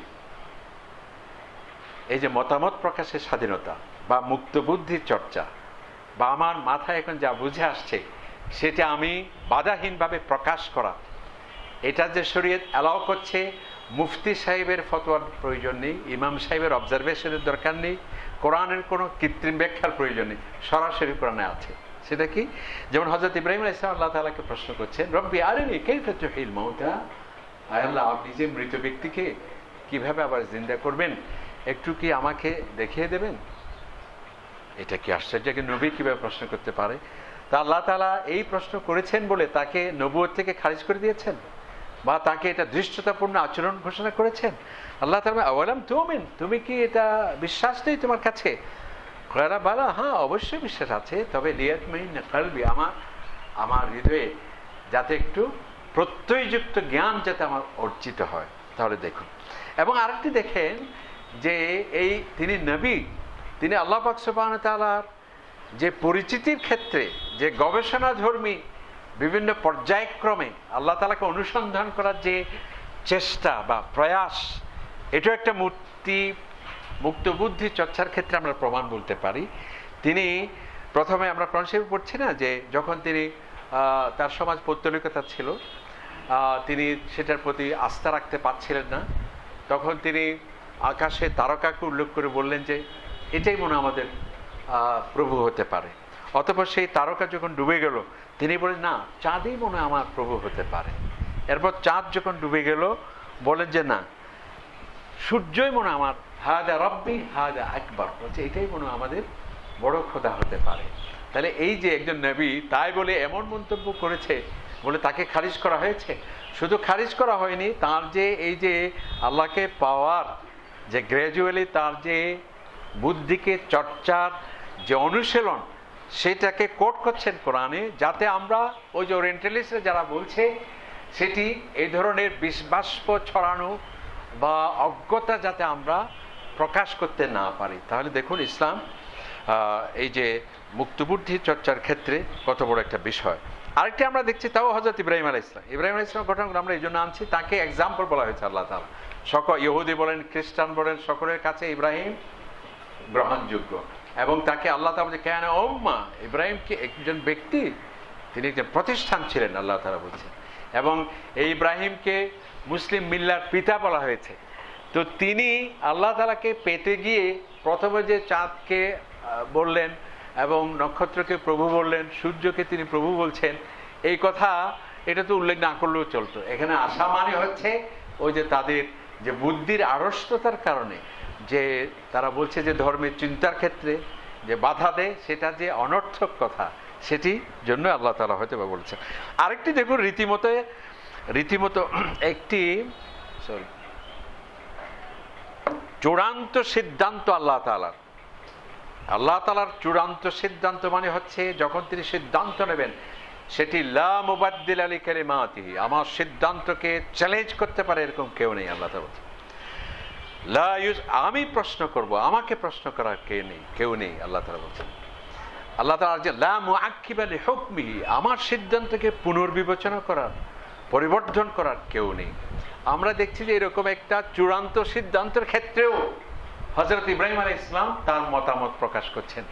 এই যে মতামত প্রকাশের স্বাধীনতা বা মুক্তবুদ্ধির চর্চা, বা আমার মাথায় এখন যা বুঝে আসছে সেটা আমি বাধাহীনভাবে প্রকাশ করা, এটা যে শরীয়ত অ্যালাউ করছে, মুফতি সাহেবের ফতোয়ার প্রয়োজন নেই, ইমাম সাহেবের অবজারভেশনের দরকার নেই, কোরআনের কোনো কৃত্রিম ব্যাখ্যার প্রয়োজন নেই, সরাসরি কোরআনে আছে। সেটা কি? যেমন হযরত ইব্রাহিম আলাইহিস সালাম আল্লাহ তাআলাকে প্রশ্ন করছেন, রব্বি আরিনি কাইফা তুহিল মাউতা, আয় আল্লাহ, আপনি যে মৃত ব্যক্তিকে কিভাবে আবার জিন্দা করবেন, একটু কি আমাকে দেখিয়ে দেবেন? এটা কি আশ্চর্য, যে নবী কিভাবে প্রশ্ন করতে পারে? তা আল্লাহ তাআলা এই প্রশ্ন করেছেন বলে তাকে নবুয়ত থেকে খারিজ করে দিয়েছেন, বা তাকে এটা দৃষ্টতাপূর্ণ আচরণ ঘোষণা করেছেন? আল্লাহ তাআলা আওয়ালাম তুমিন, তুমি কি এটা বিশ্বাস নেই তোমার কাছে? কয়রা বালা, হ্যাঁ অবশ্যই বিশ্বাস আছে, তবে লিয়াতমাইন্না কলবি, আমার হৃদয়ে যাতে একটু প্রত্যয়যুক্ত জ্ঞান যাতে আমার অর্জিত হয়। তাহলে দেখুন, এবং আরেকটি দেখেন যে এই তিনি নবী, তিনি আল্লাহ পাক সুবহানাহু ওয়া তাআলার যে পরিচিতির ক্ষেত্রে যে গবেষণাধর্মী বিভিন্ন পর্যায়ক্রমে আল্লাহ তাআলাকে অনুসন্ধান করার যে চেষ্টা বা প্রয়াস, এটা একটা মুক্তবুদ্ধি চর্চার ক্ষেত্রে আমরা প্রমাণ বলতে পারি। তিনি প্রথমে আমরা কোরআন শরীফ পড়ছি না, যে যখন তিনি তার সমাজ পৌত্তলিকতা ছিল, তিনি সেটার প্রতি আস্থা রাখতে পারছিলেন না, তখন তিনি আকাশে তারকাকে উল্লেখ করে বললেন যে এটাই মনে আমাদের প্রভু হতে পারে। অতঃপর সেই তারকা যখন ডুবে গেল, তিনি বলেন না, চাঁদই মনে আমার প্রভু হতে পারে। এরপর চাঁদ যখন ডুবে গেল, বলেন যে না, সূর্যই মনে আমার, হাদা রব্বি হাদা আকবার, বলছে এটাই মনে আমাদের বড় খোদা হতে পারে। তাহলে এই যে একজন নবী তাই বলে এমন মন্তব্য করেছে বলে তাকে খারিজ করা হয়েছে? শুধু খারিজ করা হয়নি, তার যে এই যে আল্লাহকে পাওয়ার যে গ্র্যাজুয়ালি তার যে বুদ্ধিকে চর্চার যে অনুশীলন, সেটাকে কোট করছেন কোরআনে, যাতে আমরা ওই যে ওরিয়েন্টালিস্টরা যারা বলছে সেটি এই ধরনের বিষবাষ্প ছড়ানো বা অজ্ঞতা যাতে আমরা প্রকাশ করতে না পারি। তাহলে দেখুন, ইসলাম এই যে মুক্তবুদ্ধি চর্চার ক্ষেত্রে কত বড় একটা বিষয়। আরেকটি আমরা দেখছি, তাও হযরত ইব্রাহিম আলাইহিস সালাম। ইব্রাহিম আলাইহিস সালাম ঘটনাগুলো আমরা এই জন্য আনছি, তাকে এক্সাম্পল বলা হয়েছে আল্লাহ তাআলা। সকল ইহুদি বলেন, খ্রিস্টান বলেন, সকলের কাছে ইব্রাহিম গ্রহণযোগ্য, এবং তাকে আল্লাহ তাআলা বলছেন কেন উম্মাহ, ইব্রাহিম কি একজন ব্যক্তি, তিনি একজন প্রতিষ্ঠান ছিলেন, আল্লাহ তাআলা বলছেন। এবং এই ইব্রাহিমকে মুসলিম মিল্লার পিতা বলা হয়েছে। তো তিনি আল্লাহ তাআলাকে পেতে গিয়ে প্রথমে যে চাঁদকে বললেন এবং নক্ষত্রকে প্রভু বললেন, সূর্যকে তিনি প্রভু বলছেন, এই কথা এটা তো উল্লেখ না করলেও চলতো। এখানে আসা মানে হচ্ছে ওই যে তাদের যে বুদ্ধির আড়ষ্টতার কারণে যে তারা বলছে যে ধর্মের চিন্তার ক্ষেত্রে যে বাধা দেয়, সেটা যে অনর্থক কথা, সেটি জন্য আল্লাহ তাআলা হয়তো বা বলছেন। আরেকটি দেখুন, রীতিমতো একটি চূড়ান্ত সিদ্ধান্ত আল্লাহ তাআলার চূড়ান্ত সিদ্ধান্ত মানে হচ্ছে যখন তিনি সিদ্ধান্ত নেবেন সেটি লা মুবাদ্দিলা লিকালিমাতিহি, আমার সিদ্ধান্তকে চ্যালেঞ্জ করতে পারে এরকম কেউ নেই। আল্লাহ তাআলা বলছেন আমি প্রশ্ন করব, আমাকে প্রশ্ন করার কেউ নেই। আল্লাহ তাআলা বলছেন, আল্লাহ তাআলা যে লা মুআক্কিবা লিহুকমিহি, আমার সিদ্ধান্তকে পুনর্বিবেচনা করার, পরিবর্তন করার কেউ নেই। আমরা দেখছি যে এরকম একটা চূড়ান্ত সিদ্ধান্তের ক্ষেত্রেও হযরত ইব্রাহিম আলাইহিস সালাম তার মতামত প্রকাশ করছেন।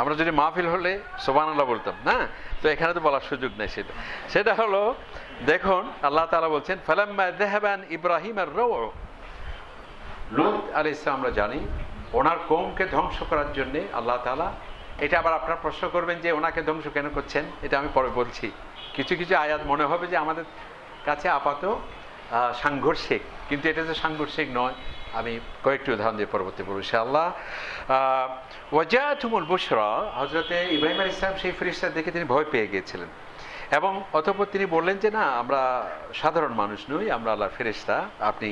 আমরা যদি মাহফিল হলে সুবহানাল্লাহ বলতাম না, তো এখানে তো বলার সুযোগ নেই। সেটা হলো, দেখুন আল্লাহ তাআলা বলছেন ফালাম্মা যাহাবা আন ইব্রাহিম আর-রাউ, লূত আলাইহিস সালাম আমরা জানি ওনার কওমকে ধ্বংস করার জন্য আল্লাহ তাআলা, এটা আবার আপনারা প্রশ্ন করবেন যে ওনাকে ধ্বংস কেন করছেন, এটা আমি পরে বলছি। কিছু কিছু আয়াত মনে হবে যে আমাদের কাছে আপাতত সাংঘর্ষিক, কিন্তু এটা যে সাংঘর্ষিক নয়, আমি কয়েকটি উদাহরণ দিয়ে পরবর্তী বলব ইনশাআল্লাহ। ওয়াজাতুমুল বুশরা, হযরতে ইব্রাহিম আলাইহিস সালাম সেই ফেরেশতা দেখে তিনি ভয় পেয়ে গিয়েছিলেন এবং অতঃপর তিনি বললেন যে না, আমরা সাধারণ মানুষ নই, আমরা আল্লাহর ফেরেশতা, আপনি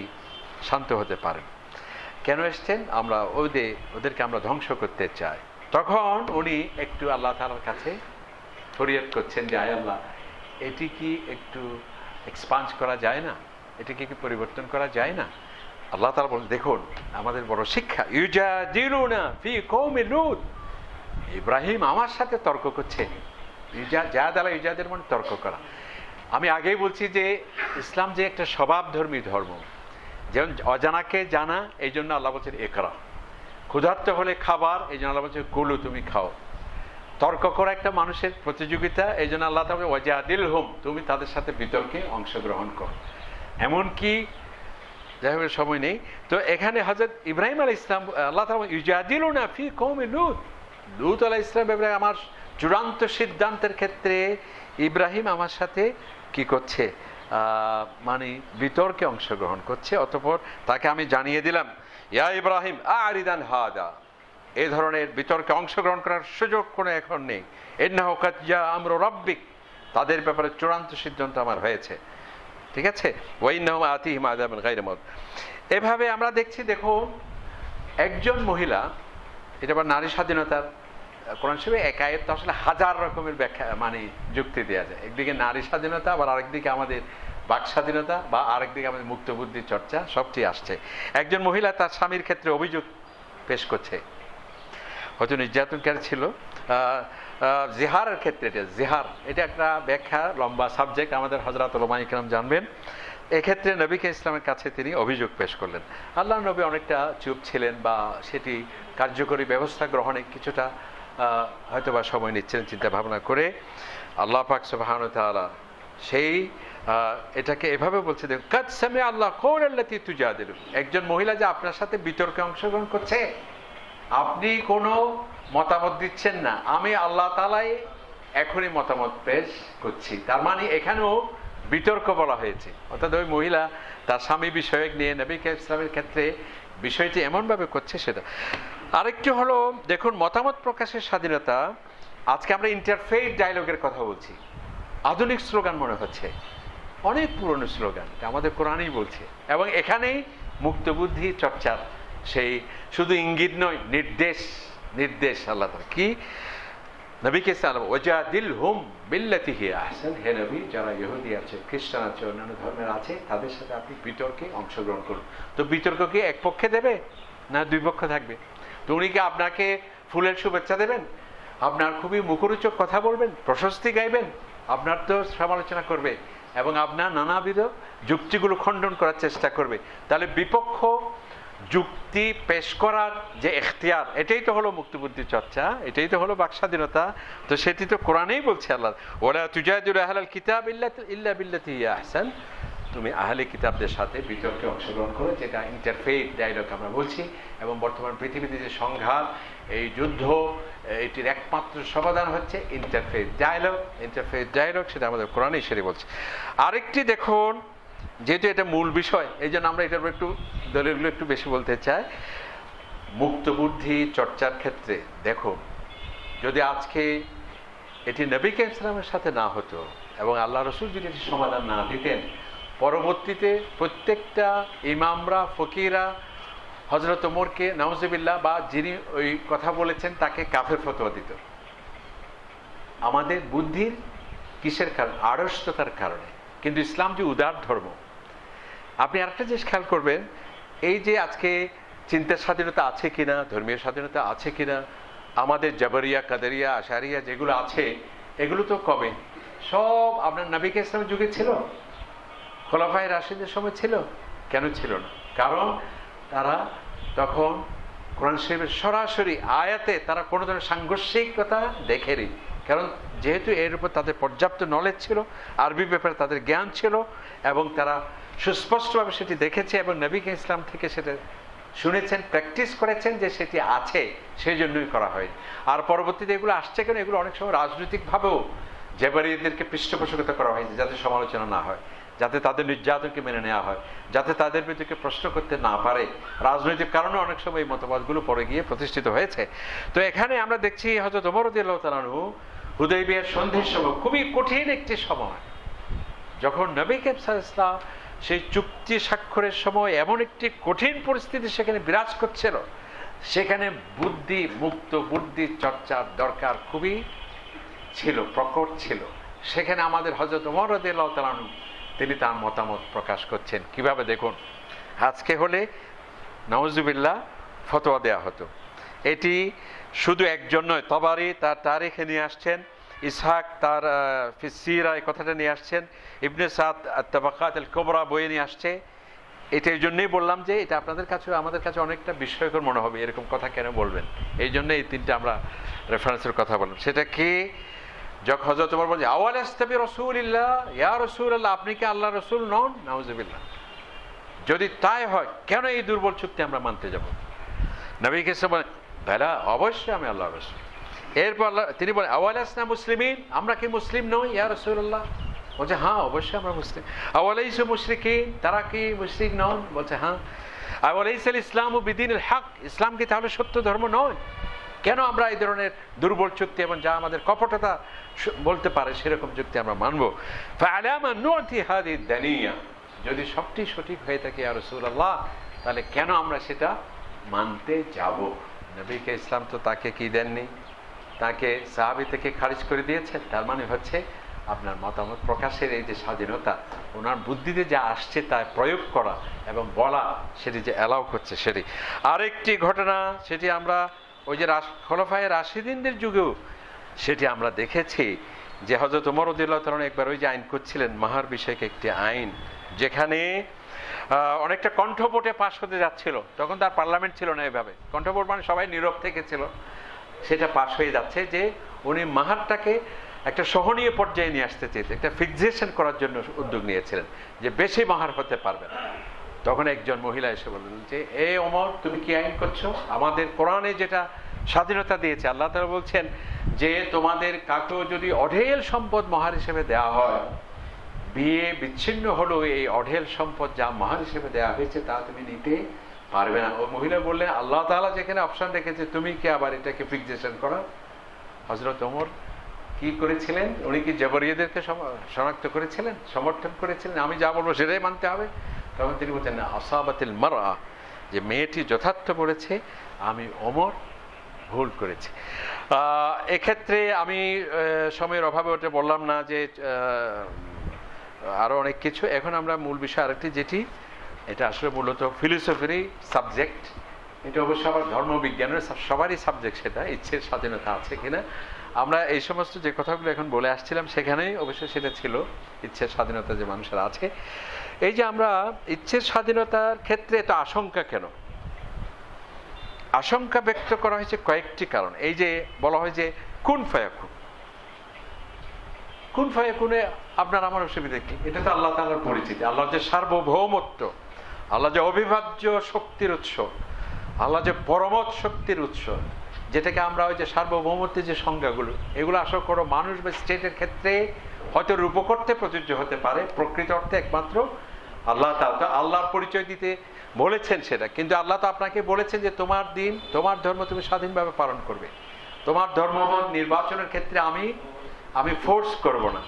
শান্ত হতে পারেন। কেন এসছেন? আমরা ওদেরকে আমরা ধ্বংস করতে চাই। তখন উনি একটু আল্লাহ তাআলার কাছে ফরিয়াদ করছেন যে আয় আল্লাহ, এটি কি একটু এক্সপান্স করা যায় না, এটিকে কি পরিবর্তন করা যায় না? আল্লাহ তাআলা বলেন দেখুন আমাদের বড় শিক্ষা, ইউজাদিলুনা ফি কওমি লূত, ইব্রাহিম আমার সাথে তর্ক করছে। ইউজাদের মানে তর্ক করা। আমি আগেই বলছি যে ইসলাম যে একটা স্বভাবধর্মী ধর্ম, যেমন অজানাকে জানা, এই জন্য আল্লাহ বলছেন একরা। ক্ষুধার্ত হলে খাবার, এই জন্য আল্লাহ বলছেন কুলু, তুমি খাও। তর্ক করা একটা মানুষের প্রতিযোগিতা, এই জন্য আল্লাহ তাআলা ওয়াজাদিলহুম, তুমি তাদের সাথে বিতর্কে অংশগ্রহণ করো। এমনকি যাই হোক সময় নেই, তো এখানে হযরত ইব্রাহিম আলাইহিস সালাম আল্লাহ তাআলা ইউজাদিলুনা ফি কওমি লূত, লূত আলাইহিস সালাম ব্যাপারে আমার চূড়ান্ত সিদ্ধান্তের ক্ষেত্রে ইব্রাহিম আমার সাথে কি করছে, মানে বিতর্কে অংশগ্রহণ করছে। অতঃপর তাকে আমি জানিয়ে দিলাম ইয়া ইব্রাহিম আরিদান হাদা, এই ধরনের বিতর্কে অংশগ্রহণ করার সুযোগ কোনো এখন নেই। ইন্নাহু কাদ জা আমরু রাব্বিক, তাদের ব্যাপারে চূড়ান্ত সিদ্ধান্ত আমার হয়েছে, ঠিক আছে। ওয়াইন্নাহুম আতিহিম আযাবুন গায়রা মাউত। এভাবে আমরা দেখছি, দেখুন একজন মহিলা, এটা আবার নারী স্বাধীনতার কোরআন শরীফে এক আয়াত তো আসলে হাজার রকমের ব্যাখ্যা মানে যুক্তি দেওয়া যায়। একদিকে নারী স্বাধীনতা, আবার আরেকদিকে আমাদের বাক স্বাধীনতা, বা আরেকদিকে আমাদের মুক্ত বুদ্ধির চর্চা, সবটি আসছে। একজন মহিলা তার স্বামীর ক্ষেত্রে অভিযোগ পেশ করছে, হয়তো নির্যাতনকারী ছিল। জিহারের ক্ষেত্রে, এটা একটা ব্যাখ্যা, লম্বা সাবজেক্ট, আমাদের হযরত উলামায়ে কেরাম জানবেন। এক্ষেত্রে নবীকে ইসলামের কাছে তিনি অভিযোগ পেশ করলেন। আল্লাহ নবী অনেকটা চুপ ছিলেন, বা সেটি কার্যকরী ব্যবস্থা গ্রহণে কিছুটা হয়তোবা সময় নিচ্ছিলেন চিন্তা ভাবনা করে। আল্লাহ পাক সুবহানাহু ওয়া তাআলা সেই এটাকে এভাবে বলছে, দেখুন কাদ সামিআ আল্লাহ কাওলাল্লাতী তুজাদিলু, একজন মহিলা যে আপনার সাথে বিতর্কে অংশগ্রহণ করছে, আপনি কোনো মতামত দিচ্ছেন না, আমি আল্লাহ তাআলাই এখনই মতামত পেশ করছি। তার মানে এখানেও বিতর্ক বলা হয়েছে, অর্থাৎ ওই মহিলা তার স্বামী বিষয়ক নিয়ে নবী ইসলামের ক্ষেত্রে বিষয়টি এমনভাবে করছে সেটা। আরেকটি হলো, দেখুন মতামত প্রকাশের স্বাধীনতা। আজকে আমরা ইন্টারফেইথ ডায়ালগের কথা বলছি, আধুনিক স্লোগান মনে হচ্ছে, অনেক পুরনো স্লোগান, আমাদের কোরআনই বলছে। এবং এখানেই মুক্তবুদ্ধি চর্চার সেই শুধু ইঙ্গিত নয়, নির্দেশ আল্লাহ তাআলা কি, নবীকে সাল্লাল্লাহু ওয়াজাদিলহুম বিল্লাতী হিয়া আহসান, হে নবী যারা ইহুদি আছে, খ্রিস্টান আছে, অন্যান্য ধর্মের আছে, তাদের সাথে আপনি বিতর্কে অংশগ্রহণ করুন। তো বিতর্ক কি এক পক্ষে দেবে না দুই পক্ষ থাকবে? তো উনি কি আপনাকে ফুলের শুভেচ্ছা দেবেন, আপনার খুবই মুখরোচক কথা বলবেন, প্রশস্তি গাইবেন, আপনার তো সমালোচনা করবে এবং আপনার নানাবিধ যুক্তিগুলো খণ্ডন করার চেষ্টা করবে। তাহলে বিপক্ষ যুক্তি পেশ করার যে এখতিয়ার, এটাই তো হলো মুক্তবুদ্ধি চর্চা, এটাই তো হলো বাক স্বাধীনতা। তো সেটি তো কোরআনেই বলছে আল্লাহ, ওয়ালা তুজাদিলু আহলাল কিতাব ইল্লা বিল্লাতী হিয়া আহসান, তুমি আহলে কিতাবদের সাথে বিতর্কে অংশগ্রহণ করো, যেটা ইন্টারফেইথ ডায়ালগ আমরা বলছি। এবং বর্তমান পৃথিবীতে যে সংঘাত, এই যুদ্ধ, এটির একমাত্র সমাধান হচ্ছে ইন্টারফেইথ ডায়ালগ, সেটা আমাদের কোরআনেই সেটি বলছে। আরেকটি দেখুন, যেহেতু এটা মূল বিষয়, এই জন্য আমরা এটার একটু দলিলগুলো একটু বেশি বলতে চাই। মুক্তবুদ্ধি চর্চার ক্ষেত্রে দেখো, যদি আজকে এটি নবী ইসলামের সাথে না হতো এবং আল্লাহ রসুল যদি এটি সমাধান না দিতেন, পরবর্তীতে প্রত্যেকটা ইমামরা, ফকিরা হযরত ওমরকে নাউজুবিল্লাহ, বা যিনি ওই কথা বলেছেন তাকে কাফের ফতোয়া দিত। আমাদের বুদ্ধির কিসের কারণে? আড়ষ্টতার কারণে। কিন্তু ইসলাম যে উদার ধর্ম, আপনি আরেকটা জিনিস খেয়াল করবেন, এই যে আজকে চিন্তার স্বাধীনতা আছে কিনা, ধর্মীয় স্বাধীনতা আছে কিনা, আমাদের জাবরিয়া, কাদেরিয়া, আশারিয়া যেগুলো আছে, এগুলো তো কবে সব আপনার নবী ইসলামের যুগে ছিল, খোলাফায়ে রাশিদের সময় ছিল। কেন ছিল না? কারণ তারা তখন কোরআন শরীফের সরাসরি আয়াতে তারা কোনো ধরনের সাংঘর্ষিকতা দেখেনি, কারণ যেহেতু এর উপর তাদের পর্যাপ্ত নলেজ ছিল, আরবি ব্যাপারে তাদের জ্ঞান ছিল, এবং তারা সুস্পষ্টভাবে সেটি দেখেছে এবং নবী ইসলাম থেকে সেটা শুনেছেন, প্র্যাকটিস করেছেন যে সেটি আছে, সেই জন্যই করা হয়। আর পরবর্তীতে এগুলো আসছে কেন, এগুলো অনেক সময় রাজনৈতিকভাবেও জেবারিদেরকে পৃষ্ঠপোষকতা করা হয়েছে যাতে সমালোচনা না হয়, যাতে তাদের নির্যাতনকে মেনে নেওয়া হয়, যাতে তাদের বিরুদ্ধে প্রশ্ন করতে না পারে। রাজনৈতিক কারণে অনেক সময় এই মতবাদগুলো পরে গিয়ে প্রতিষ্ঠিত হয়েছে। তো এখানে আমরা দেখছি হযরত ওমর রাদিয়াল্লাহু তাআলা আনহু হুদায়বিয়ার সন্ধির সময়, খুবই কঠিন একটি সময়, যখন নবী করিম সাল্লাল্লাহু আলাইহি ওয়াসাল্লাম সেই চুক্তি স্বাক্ষরের সময় এমন একটি কঠিন পরিস্থিতি সেখানে বিরাজ করছিল, সেখানে বুদ্ধি মুক্ত বুদ্ধি চর্চার দরকার খুবই ছিল, প্রকট ছিল। সেখানে আমাদের হযরত ওমর রাদিয়াল্লাহু তাআলা আনহু তিনি তার মতামত প্রকাশ করছেন কিভাবে। দেখুন, আজকে হলে নাউজুবিল্লাহ ফতোয়া দেয়া হতো। এটি শুধু একজন নয়, তবারি তার তারিখে নিয়ে আসছেন, ইসহাক তার ফিসিরা এই কথাটা নিয়ে আসছেন, ইবনে সাদ আত-তাবাকাত আল-কুবরা বইয়ে নিয়ে আসছে। এটা এই জন্যই বললাম যে এটা আপনাদের কাছে আমাদের কাছে অনেকটা বিস্ময়কর মনে হবে, এরকম কথা কেন বলবেন, এই জন্য এই তিনটা আমরা রেফারেন্সের কথা বললাম। সেটা কি, যখন হযরত ওমর বলছে আওয়ালাস্তাবি রাসূলিল্লাহ, ইয়া রাসূলুল্লাহ, আপনি কি আল্লাহর রাসূল নন? নাউজুবিল্লাহ। যদি তাই হয় কেন এই দুর্বল চুক্তি আমরা মানতে যাব? নবী করিম বলেন, বেলা অবশ্যই আমি আল্লাহর রাসূল। এরপর তিনি বলেন আওয়ালাসনা মুসলিমিন, আমরা কি মুসলিম নই ইয়া রাসূলুল্লাহ? বলছে হ্যাঁ অবশ্যই আমরা মুসলিম। আওয়ালাইসু মুশরিকিন, তারা কি মুশরিক নন? বলছে হ্যাঁ। আওয়ালাইসাল ইসলামু বিদিনিল হক, ইসলাম কি তাহলে সত্য ধর্ম নয়? কেন আমরা এই ধরনের দুর্বল চুক্তি এবং যা আমাদের কপটতা বলতে পারে সেরকম চুক্তি আমরা মানবো? ফাআলামা নুতি হাদিদ দানিয়া, যদি সবটি সঠিক হয়ে থাকে ইয়া রাসূলুল্লাহ, তাহলে কেন আমরা সেটা মানতে যাব? নবী ইসলাম তো তাকে কি দেননি, তাকে সাহাবী থেকে খারিজ করে দিয়েছেন। তার মানে হচ্ছে আপনার মতামত প্রকাশের এই যে স্বাধীনতা, ওনার বুদ্ধিতে যা আসছে তা প্রয়োগ করা এবং বলা, সেটি যে অ্যালাউ করছে সেটি। আরেকটি ঘটনা, সেটি আমরা ওই যে খোলাফায়ে রাশিদিনদের যুগেও সেটি আমরা দেখেছি, যে হযরত ওমর রাদিয়াল্লাহু তাআলা একবার ওই যে আইন করছিলেন, মাহার বিষয়ক একটি আইন, যেখানে অনেকটা কণ্ঠভোটে পাশ হতে যাচ্ছিল। তখন তার পার্লামেন্ট ছিল না, এভাবে কণ্ঠভোট মানে সবাই নীরব থেকেছিল, সেটা পাশ হয়ে যাচ্ছে যে উনি মাহারটাকে একটা সহনীয় পর্যায়ে নিয়ে আসতে চেয়েছেন, একটা ফিক্সেশন করার জন্য উদ্যোগ নিয়েছিলেন যে বেশি মাহার হতে পারবে না। তখন একজন মহিলা এসে বললেন যে এ ওমর, তুমি কি আইন করছো? আমাদের কোরআনে যেটা স্বাধীনতা দিয়েছে, আল্লাহ তাআলা বলছেন যে তোমাদের কাকেও যদি অঢেল সম্পদ মাহার হিসেবে দেওয়া হয়, বিয়ে বিচ্ছিন্ন হলো এই অঢেল সম্পদ যা মাহার হিসেবে দেওয়া হয়েছে তা তুমি নিতে পারবে না। ও মহিলা বললেন আল্লাহ তাআলা যেখানে অপশন রেখেছে তুমি কি আবার এটাকে ফিক্সেশন করো? হযরত ওমর কি করেছিলেন, উনি কি জবরিয়াদেরকে শনাক্ত করেছিলেন, সমর্থন করেছিলেন, আমি যা বলবো সেটাই মানতে হবে? তখন তিনি বলছেন না, আসাবাতিল মারআ, যে মেয়েটি যথার্থ বলেছে, আমি ওমর ভুল করেছি। এক্ষেত্রে আমি সময়ের অভাবে ওটা বললাম না যে আরো অনেক কিছু। এখন আমরা মূল বিষয় আরেকটি, যেটি এটা আসলে মূলত ফিলোসফিরই সাবজেক্ট, এটা অবশ্য আবার ধর্মবিজ্ঞানের সবারই সাবজেক্ট, সেটা ইচ্ছের স্বাধীনতা আছে কিনা। আমরা এই সমস্ত যে কথাগুলো এখন বলে আসছিলাম সেখানেই অবশ্যই সেটা ছিল, ইচ্ছের স্বাধীনতা যে মানুষের আছে। এই যে আমরা ইচ্ছের স্বাধীনতার ক্ষেত্রে এত আশঙ্কা কেন? আশঙ্কা ব্যক্ত করা হয়েছে কয়েকটি কারণ। এই যে বলা হয় যে কুন ফায়াকুন, কুন ফায়াকুনে আপনার আমার অসুবিধা কি? এটা তো আল্লাহ তাআলার পরিচিতি, আল্লাহ যে সার্বভৌমত্ব, আল্লাহ যে অবিভাজ্য শক্তির উৎস, আল্লাহ যে পরমত শক্তির উৎস, যেটাকে আমরা ওই যে সার্বভৌমত্বের যে সংজ্ঞাগুলো, এগুলো আশা করো মানুষ বা স্টেটের ক্ষেত্রে হয়তো রূপকর্তে প্রযোজ্য হতে পারে, প্রকৃত অর্থে একমাত্র আল্লাহ তাআলা আল্লাহর পরিচয় দিতে বলেছেন সেটা। কিন্তু আল্লাহ তো আপনাকে বলেছেন যে তোমার দিন, তোমার ধর্ম তুমি স্বাধীনভাবে পালন করবে, তোমার ধর্মমত নির্বাচনের ক্ষেত্রে আমি ফোর্স করব না।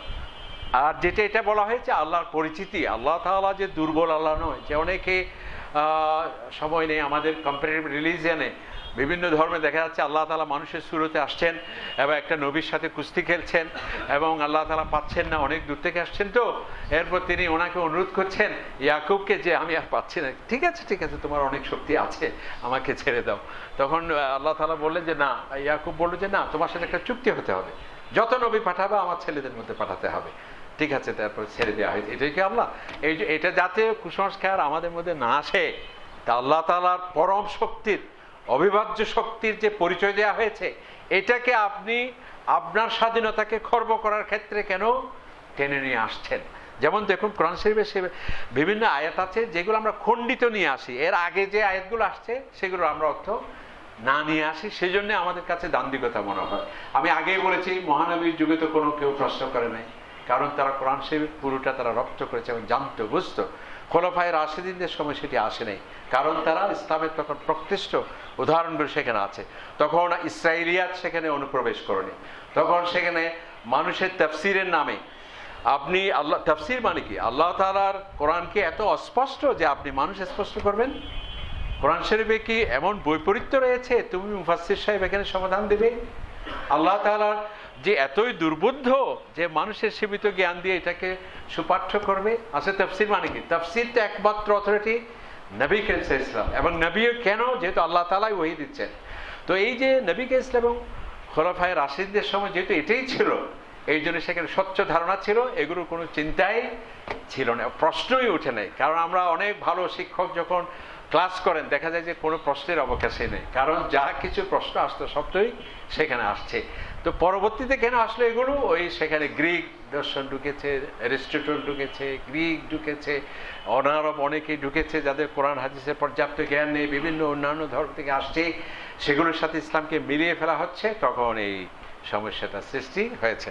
আর যেটা এটা বলা হয়েছে আল্লাহর পরিচিতি, আল্লাহ তাআলা যে দুর্বল আল্লাহ নয়, যে অনেকে সময় নেই, আমাদের কম্পারেটিভ রিলিজিয়নে বিভিন্ন ধর্মে দেখা যাচ্ছে আল্লাহ তাআলা মানুষের সুরতে আসছেন এবং একটা নবীর সাথে কুস্তি খেলছেন এবং আল্লাহ তাআলা পাচ্ছেন না, অনেক দূর থেকে আসছেন, তো এরপর তিনি ওনাকে অনুরোধ করছেন ইয়াকুবকে যে আমি আর পাচ্ছি না, ঠিক আছে তোমার অনেক শক্তি আছে, আমাকে ছেড়ে দাও। তখন আল্লাহ তাআলা বললেন যে না, ইয়াকুব বলল যে না, তোমার সাথে একটা চুক্তি হতে হবে, যত নবী পাঠাবে আমার ছেলেদের মধ্যে পাঠাতে হবে, ঠিক আছে। তারপর ছেড়ে দেওয়া হয়েছে। এটাই কি আল্লাহ? এটা যাতে কুসংস্কার আমাদের মধ্যে না আসে, তা আল্লাহ তাআলার পরম শক্তির, অবিভাজ্য শক্তির যে পরিচয় দেওয়া হয়েছে, এটাকে আপনি আপনার স্বাধীনতাকে খর্ব করার ক্ষেত্রে কেন টেনে নিয়ে আসছেন? যেমন দেখুন, কোরআন শরীফে সে বিভিন্ন আয়াত আছে যেগুলো আমরা খণ্ডিত নিয়ে আসি, এর আগে যে আয়াতগুলো আসছে সেগুলো আমরা অর্থ না নিয়ে আসি, সেই জন্য আমাদের কাছে দান্দিকতা মনে হয়। আমি আগেই বলেছি, মহানবীর যুগে তো কোনো কেউ প্রশ্ন করে নাই, কারণ তারা কোরআন শরীফ পুরোটা তারা রপ্ত করেছে এবং জানতো, বুঝতো। খোলাফায়ে রাশিদিনদের সময় সেটি আসে নাই, কারণ তারা ইসলামের তখন প্রকৃষ্ট উদাহরণগুলো সেখানে আছে। তখন ইসরায়েলিয়াত সেখানে অনুপ্রবেশ করেনি, তখন সেখানে মানুষের তাফসিরের নামে আপনি আল্লাহ, তাফসির মানে কি? আল্লাহ তাআলার কোরআনকে এত অস্পষ্ট যে আপনি মানুষ স্পষ্ট করবেন? কোরআন শরীফে কি এমন বৈপরীত্য রয়েছে তুমি মুফাসসির সাহেব এখানে সমাধান দেবে? আল্লাহ তাআলার যে এতই দুর্বোধ্য যে মানুষের সীমিত জ্ঞান দিয়ে এটাকে সুপাঠ্য করবে? আসলে তাফসির মানে কি? তাফসির তো একমাত্র অথরিটি নবী করিম সাল্লাল্লাহু আলাইহি ওয়াসাল্লাম, এবং নবীও কেন? যেহেতু আল্লাহ তাআলাই ওহী দিচ্ছেন। তো এই যে নবী ইসলাম এবং খোলাফায়ে রাশিদদের সময় যেহেতু এটাই ছিল, এই জন্য সেখানে স্বচ্ছ ধারণা ছিল, এগুলোর কোনো চিন্তাই ছিল না, প্রশ্নই উঠে নেই। কারণ আমরা অনেক ভালো শিক্ষক যখন ক্লাস করেন, দেখা যায় যে কোনো প্রশ্নের অবকাশই নেই, কারণ যা কিছু প্রশ্ন আসতো সবটাই সেখানে আসছে। তো পরবর্তীতে কেন আসলো এগুলো? ওই সেখানে গ্রিক দর্শন ঢুকেছে, অ্যারিস্টটল ঢুকেছে, গ্রিক ঢুকেছে, অনারব অনেকেই ঢুকেছে যাদের কোরআন হাদিসের পর্যাপ্ত জ্ঞান নেই, বিভিন্ন অন্যান্য ধর্ম থেকে আসছে, সেগুলোর সাথে ইসলামকে মিলিয়ে ফেলা হচ্ছে, তখন এই সমস্যাটা সৃষ্টি হয়েছে।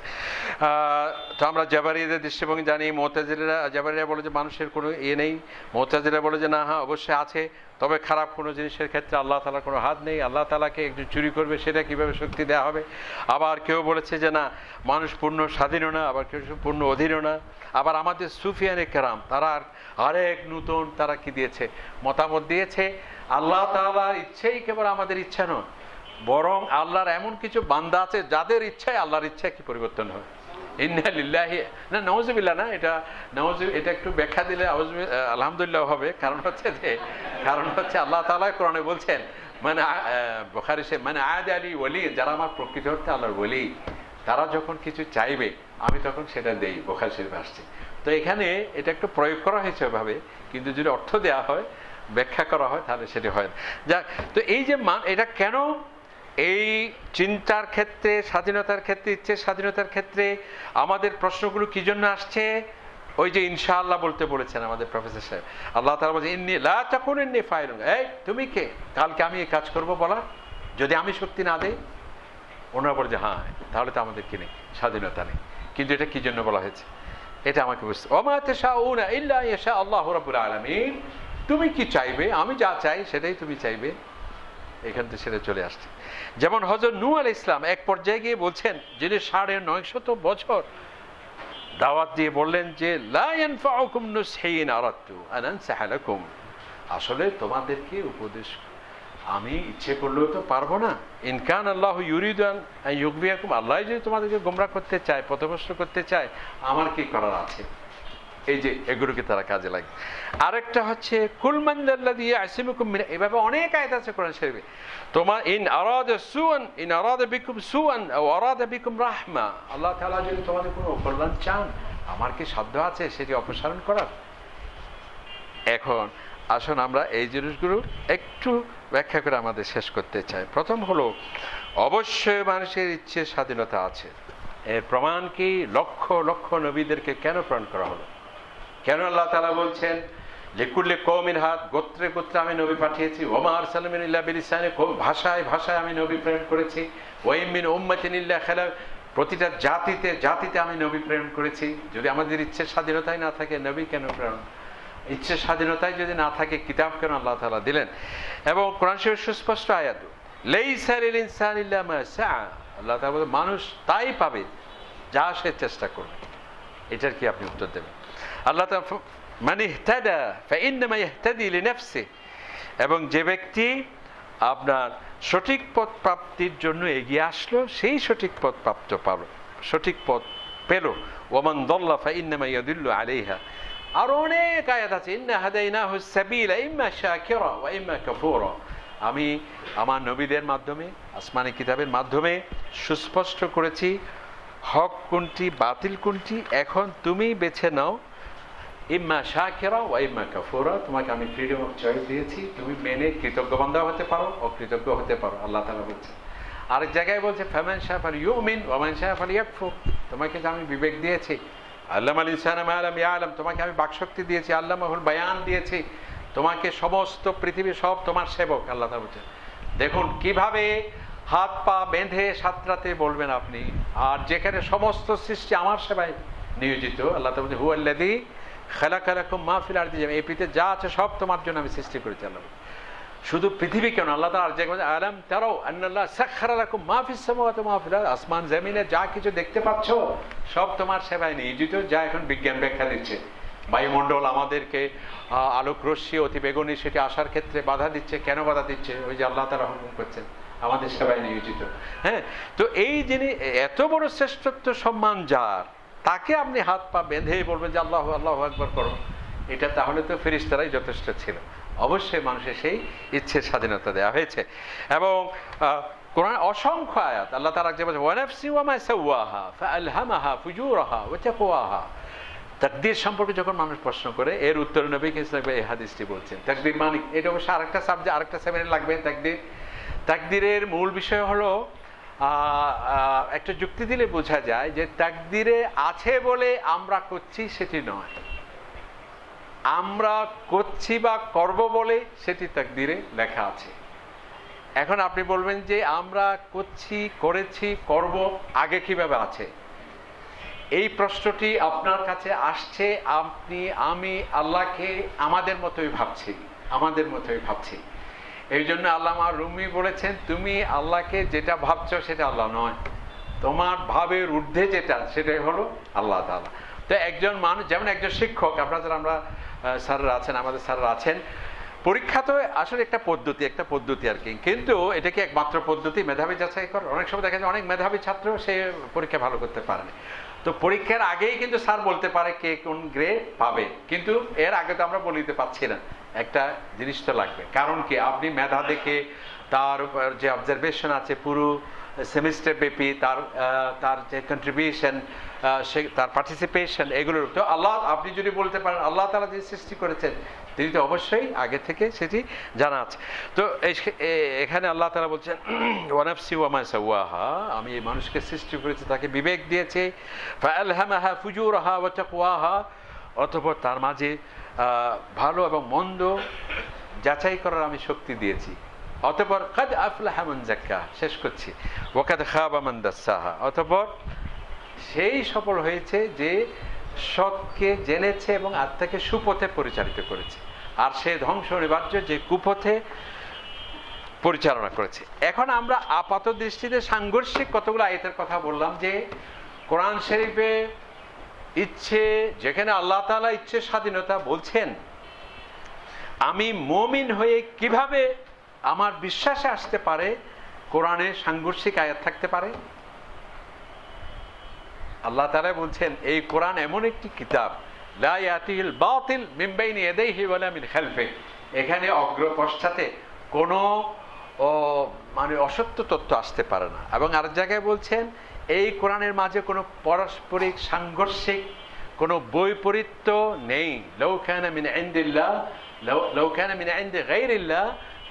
তো আমরা জাবারিদের দৃষ্টিভঙ্গি জানি। মুতাজিলিরা, জাবারিরা বলে যে মানুষের কোনো ইয়ে নেই, মুতাজিলিরা বলে যে না, হ্যাঁ অবশ্যই আছে, তবে খারাপ কোনো জিনিসের ক্ষেত্রে আল্লাহ তাআলার কোনো হাত নেই, আল্লাহ তাআলাকে একজন চুরি করবে সেটা কিভাবে শক্তি দেওয়া হবে। আবার কেউ বলেছে যে না, মানুষ পূর্ণ স্বাধীনও না, আবার কেউ পূর্ণ অধীনও না। আবার আমাদের সুফিয়ানে কেরাম তারা আরেক নতুন তারা কি দিয়েছে, মতামত দিয়েছে, আল্লাহ তাআলার ইচ্ছেই কেবল আমাদের ইচ্ছা নয়, বরং আল্লাহর এমন কিছু বান্দা আছে যাদের ইচ্ছায় আল্লাহর ইচ্ছা কি পরিবর্তন হয়। ইন্না লিল্লাহি, না নাউযুবিল্লাহ না, এটা এটা একটু ব্যাখ্যা দিলে আলহামদুলিল্লাহ হবে। কারণ হচ্ছে আল্লাহ তাআলা কোরআনে বলছেন, মানে বুখারী সে মানে আদ আলী ওলি, যারা আমার প্রকৃত অর্থে আল্লাহর ওলি, তারা যখন কিছু চাইবে আমি তখন সেটা দেই। বুখারী শরীফে আসছে। তো এখানে এটা একটু প্রয়োগ করা হয়েছে ওইভাবে, কিন্তু যদি অর্থ দেওয়া হয়, ব্যাখ্যা করা হয়, তাহলে সেটি হয় না। যাক, তো এই যে এটা কেন এই চিন্তার ক্ষেত্রে, স্বাধীনতার ক্ষেত্রে, ইচ্ছের স্বাধীনতার ক্ষেত্রে আমাদের প্রশ্নগুলো কি জন্য আসছে? ওই যে ইনশাআল্লাহ বলতে বলেছেন আমাদের প্রফেসর সাহেব, আল্লাহ তাআলা বলেন ইন্নী লা তাকুননি ফাইলুন, এই তুমি কে কালকে আমি এই কাজ করব বলা, যদি আমি শক্তি না দেই? ওনারা বলে যে হ্যাঁ, তাহলে তো আমাদের কি নেই, স্বাধীনতা নেই। কিন্তু এটা কি জন্য বলা হয়েছে এটা আমাকে বুঝতে। ওয়া তাশাউনা ইল্লা ইয়াশা আল্লাহু রাব্বুল আলামিন, তুমি কি চাইবে, আমি যা চাই সেটাই তুমি চাইবে, এখান থেকে সেটা চলে আসছে। যেমন হযরত নূহ আলাইহিস সালাম এক পর্যায়ে গিয়ে বলছেন, যিনি 950 বছর দাওয়াত দিয়ে বললেন যে লা ইয়ানফাউকুম নুসহি ইন আরাদতু আন আনসাহা লাকুম, আসলে তোমাদেরকে উপদেশ আমি ইচ্ছে করলেও তো পারবো না। ইন কান আল্লাহু ইউরিদু আন ইউগবিয়াকুম, আল্লাহ যদি তোমাদেরকে গোমরাহ করতে চায়, পথভ্রষ্ট করতে চায়, আমার কি করার আছে? এই যে এগুলোকে তারা কাজে লাগে। আরেকটা হচ্ছে কুল মান যাল্লাযী ইয়াসিমুকুম মিন, এভাবে অনেক আয়াত আছে কোরআন শরীফে। তোমার ইন আরাদা সুআন, ইন আরাদা বিকুম সুআন আও আরাদা বিকুম রাহমা, আল্লাহ তাআলা যদি তোমাদের কোনো অকল্যাণ চান, আমার কি সাধ্য আছে সেটি অপসারণ করার? এখন আসুন আমরা এই জিনিসগুলো একটু ব্যাখ্যা করে আমাদের শেষ করতে চাই। প্রথম হলো, অবশ্যই মানুষের ইচ্ছে স্বাধীনতা আছে। এর প্রমাণ কি? লক্ষ লক্ষ নবীদেরকে কেন প্রেরণ করা হলো? কেন আল্লাহ তাআলা বলছেন লিকুল্লি কওমিন হাদ, গোত্রে গোত্রে আমি নবী পাঠিয়েছি, ওমা আরসালনা ইল্লা বিলিসানি, ভাষায় ভাষায় আমি নবী প্রেরণ করেছি, ওয়া মিন উম্মাতিন ইল্লা খালা, প্রতিটা জাতিতে জাতিতে আমি নবী প্রেরণ করেছি। যদি আমাদের ইচ্ছের স্বাধীনতাই না থাকে, নবী কেন প্রেরণ? ইচ্ছের স্বাধীনতাই যদি না থাকে, কিতাব কেন আল্লাহ তাআলা দিলেন? এবং কোরআন শরীফ সুস্পষ্ট আয়াত, লাইসা লিল ইনসানি ইল্লা মা সাআ, আল্লাহ তাআলা বলেন মানুষ তাই পাবে যা সে চেষ্টা করবে। এটার কি আপনি উত্তর দেবেন? আল্লাহ তাআলা মান ইহতাদা ফাইন্নামা ইহতাদি লিনাফসিহি, এবং যে ব্যক্তি আপনার সঠিক পথ প্রাপ্তির জন্য এগিয়ে আসলো, সেই সঠিক পথ প্রাপ্ত পালো, সঠিক পথ পেল। ওয়ামান দাল্লা ফাইন্নামা ইয়াদুল্লু আলাইহা, আর অনেক আয়াত আছে, ইন্না হাদাইনাহু সাবিলা ইম্মা শাকিরা ওয়া ইম্মা কাফুরা, আমি আমার নবীদের মাধ্যমে, আসমানি কিতাবের মাধ্যমে সুস্পষ্ট করেছি হক কোনটি, বাতিল কোনটি, এখন তুমি বেছে নাও, ইম্মা শাকিরা ওয়া ইম্মা কাফুরা, তোমাকে আমি ফ্রিডম অফ চয়েস দিয়েছি, তুমি মেনে কৃতজ্ঞ বান্দা হতে পারো, অকৃতজ্ঞ হতে পারো। আল্লাহ তাআলা বলছেন। আরেক জায়গায় বলছে ফামান শাআ ফালইউমিন ওয়া মান শাআ ফালইয়াকফুর, তোমাকে যে আমি বিবেক দিয়েছি, আল্লামাল ইনসানা মা লাম ইয়ালাম, তোমাকে আমি বাকশক্তি দিয়েছি, আল্লামাহুল বায়ান দিয়েছি, তোমাকে সমস্ত পৃথিবী সব তোমার সেবক। আল্লাহ তাআলা বলছেন দেখুন কিভাবে হাত পা বেঁধে সাতরাতে বলবেন আপনি, আর যেখানে সমস্ত সৃষ্টি আমার সেবায় নিয়োজিত। আল্লাহ তাআলা বলছেন হুয়াল্লাযী খালাকা লাকুম মা ফিল আরদি জামিআ, এই পৃথিবীতে যা আছে সব তোমার জন্য আমি সৃষ্টি করেছি। আল্লাহ শুধু পৃথিবী কেন, আল্লাহ তাআলা আর জায়গায় আলাম তারাও আন্নাল্লাহ সাখখারা লাকুম মা ফিস সামাওয়াতি ওয়া মা ফিল আরদ, আসমান জমিনে যা কিছু দেখতে পাচ্ছ সব তোমার সেবায় নিয়োজিত। যা এখন বিজ্ঞান ব্যাখ্যা দিচ্ছে, বায়ুমণ্ডল আমাদেরকে আলোক রশ্মি অতি বেগুনি সেটি আসার ক্ষেত্রে বাধা দিচ্ছে। কেন বাধা দিচ্ছে? ওই যে আল্লাহ তাআলা হুকুম করছেন, আমাদের সেবায় নিয়োজিত। হ্যাঁ, তো এই যিনি এত বড় শ্রেষ্ঠত্ব সম্মান যার, তাকে আপনি হাত পা বেঁধে বলবেন যে আল্লাহু আল্লাহু আকবার করো, এটা তাহলে তো ফেরেশতারাই যথেষ্ট ছিল। অবশ্যই মানুষের সেই ইচ্ছের স্বাধীনতা দেওয়া হয়েছে। এবং কোরআন অসংখ্য আয়াত আল্লাহ তাআলা যে বলেন ওয়া নাফসি ওয়া মা সাওয়াহা ফাআলহামাহা ফুজুরাহা ওয়া তাকওয়াহা, তাকদীর সম্পর্কে যখন মানুষ প্রশ্ন করে এর উত্তরে নবী ইসলাম এই হাদিসটি বলছেন। তাকদীর মানে এটা অবশ্য আরেকটা সাবজেক্ট, আরেকটা সেমিনার লাগবে। তাকদীরের মূল বিষয় হলো একটা যুক্তি দিলে বোঝা যায় যে তাকদীরে আছে বলে আমরা করছি সেটি নয়, আমরা করছি বা করব বলে সেটি তাকদীরে লেখা আছে। এখন আপনি বলবেন যে আমরা করছি, করেছি, করব আগে কিভাবে আছে? এই প্রশ্নটি আপনার কাছে আসছে, আপনি আমি আল্লাহকে আমাদের মতোই ভাবছি। এই জন্য আল্লামা রুমি বলেছেন তুমি আল্লাহকে যেটা ভাবছো সেটা আল্লাহ নয়, তোমার ভাবের ঊর্ধ্বে যেটা সেটাই হলো আল্লাহ তাআলা। তো একজন মানুষ, যেমন একজন শিক্ষক, আপনাদের আমরা স্যাররা আছেন, আমাদের স্যাররা আছেন, পরীক্ষা তো আসলে একটা পদ্ধতি আর কি, কিন্তু এটা কি একমাত্র পদ্ধতি মেধাবী যাচাই করার? অনেক সময় দেখা যায় অনেক মেধাবী ছাত্র সে পরীক্ষা ভালো করতে পারে না, তো পরীক্ষার আগেই কিন্তু স্যার বলতে পারে কে কোন গ্রেড পাবে, কিন্তু এর আগে তো আমরা বলতে পারছি না। একটা জিনিস তো লাগবে, কারণ কি আপনি মেধা দেখে তার যে অবজারভেশন আছে পুরো সেমিস্টার ব্যাপী, তার যে কন্ট্রিবিউশন, তার পার্টিসিপেশন, এগুলোর তো আল্লাহ, আপনি যদি বলতে পারেন আল্লাহ তাআলা যে সৃষ্টি করেছেন তিনি তো অবশ্যই আগে থেকে সেটি জানা আছে। তো এখানে আল্লাহ তাআলা বলছেন ওয়া নাফসি ওয়া মা সাওয়াহা, আমি এই মানুষকে সৃষ্টি করেছি, তাকে বিবেক দিয়েছে, ফাআলহামাহা ফুজুরাহা ওয়া তাকওয়াহা, অতঃপর তার মাঝে ভালো এবং মন্দ যাচাই করার আমি শক্তি দিয়েছি। অতঃপর কাদ আফলাহা মান যাক্কাহা, শেষ করছি, ওয়া কাদ খাবা মান দাসসাহা, অতঃপর সেই সফল হয়েছে যে সৎকে জেনেছে এবং আত্মাকে সুপথে পরিচালিত করেছে, আর সে ধ্বংস অনিবার্য যে কুপথে পরিচালনা করেছে। এখন আমরা আপাত দৃষ্টিতে সাংঘর্ষিক কতগুলো আয়াতের কথা বললাম, যে কোরআন শরীফে ইচ্ছে, যেখানে আল্লাহ তাআলা ইচ্ছে স্বাধীনতা বলছেন, আমি মুমিন হয়ে কিভাবে আমার বিশ্বাসে আসতে পারে কোরআনে সাংঘর্ষিক আয়াত থাকতে পারে? আল্লাহ তাআলা বলছেন এই কোরআন এমন একটি কিতাব, লা ইয়াতিহিল বাতিল মিন বাইনি ইয়াদাইহি ওয়ালা মিন খালফিহি, এখানে অগ্রপশ্চাতে কোনো মানে অসত্য তথ্য আসতে পারে না। এবং আরেক জায়গায় বলছেন এই কোরআনের মাঝে কোনো পারস্পরিক সাংঘর্ষিক কোনো বৈপরীত্য নেই। লাউ কানা মিন ইনদিল্লাহ লাউ কানা মিন ইনদি গায়রিল্লাহ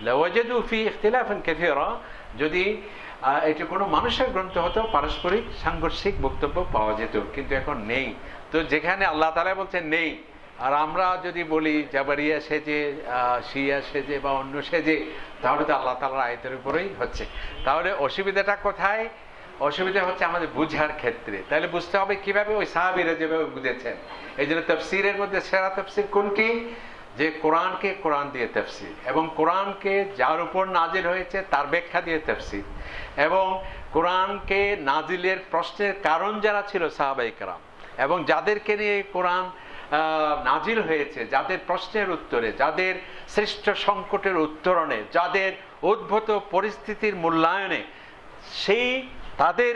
লাওয়াজাদু ফি ইখতিলাফান কাসীরা, যদি এটি কোনো মানুষের গ্রন্থ হতো পারস্পরিক সাংঘর্ষিক বক্তব্য পাওয়া যেত, কিন্তু এখন নেই। তো যেখানে আল্লাহ তাআলা বলছেন নেই, আর আমরা যদি বলি জাবারিয়া সেজে, শিয়া সেজে বা অন্য সেজে, তাহলে তো আল্লাহ তাআলার আয়াতের উপরেই হচ্ছে। তাহলে অসুবিধাটা কোথায়? অসুবিধা হচ্ছে আমাদের বুঝার ক্ষেত্রে। তাহলে বুঝতে হবে কিভাবে ওই সাহাবীরা যেভাবে বুঝেছেন। এই জন্য তাফসীরের মধ্যে সেরা তাফসীর কোনটি? যে কোরআনকে কোরআন দিয়ে তাফসীর, এবং কোরআনকে যার উপর নাজিল হয়েছে তার ব্যাখ্যা দিয়ে তাফসীর, এবং কোরআনকে নাজিলের প্রশ্নের কারণ যারা ছিল সাহাবায়ে কেরাম, এবং যাদেরকে নিয়ে কোরআন নাজিল হয়েছে, যাদের প্রশ্নের উত্তরে, যাদের সৃষ্ট সংকটের উত্তরণে, যাদের উদ্ভূত পরিস্থিতির মূল্যায়নে, সেই তাদের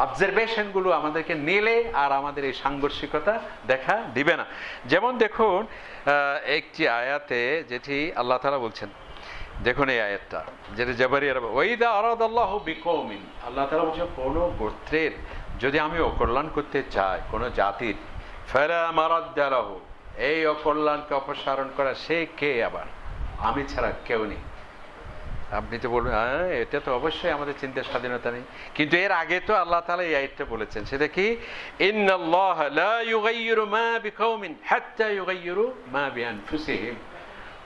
অবজারভেশনগুলো আমাদেরকে নিলে আর আমাদের এই সাংঘর্ষিকতা দেখা দিবে না। যেমন দেখুন একটি আয়াতে যেটি আল্লাহ তাআলা বলছেন, দেখুন এই আয়াতটা যেটা জাবারিয়ার, ওয়াইদা আরাদাল্লাহু বিকওমিন, আল্লাহ তাআলা বলছেন কোনো গোত্রের যদি আমি অকল্যাণ করতে চাই, কোনো জাতির, ফালা মারাদ্দা লাহু, এই অকল্যাণকে অপসারণ করা সে কে? আবার আমি ছাড়া কেউ নেই। আপনি তো বলবেন হ্যাঁ, এটা তো অবশ্যই আমাদের চিন্তার স্বাধীনতা নেই, কিন্তু এর আগে তো আল্লাহ তাআলা এই আয়াতটা বলেছেন, সেটা কি? ইন্নাল্লাহা লা ইউগাইয়িরু মা বিকাওমিন হাত্তা ইউগাইয়িরু মা বিআনফুসিহিম।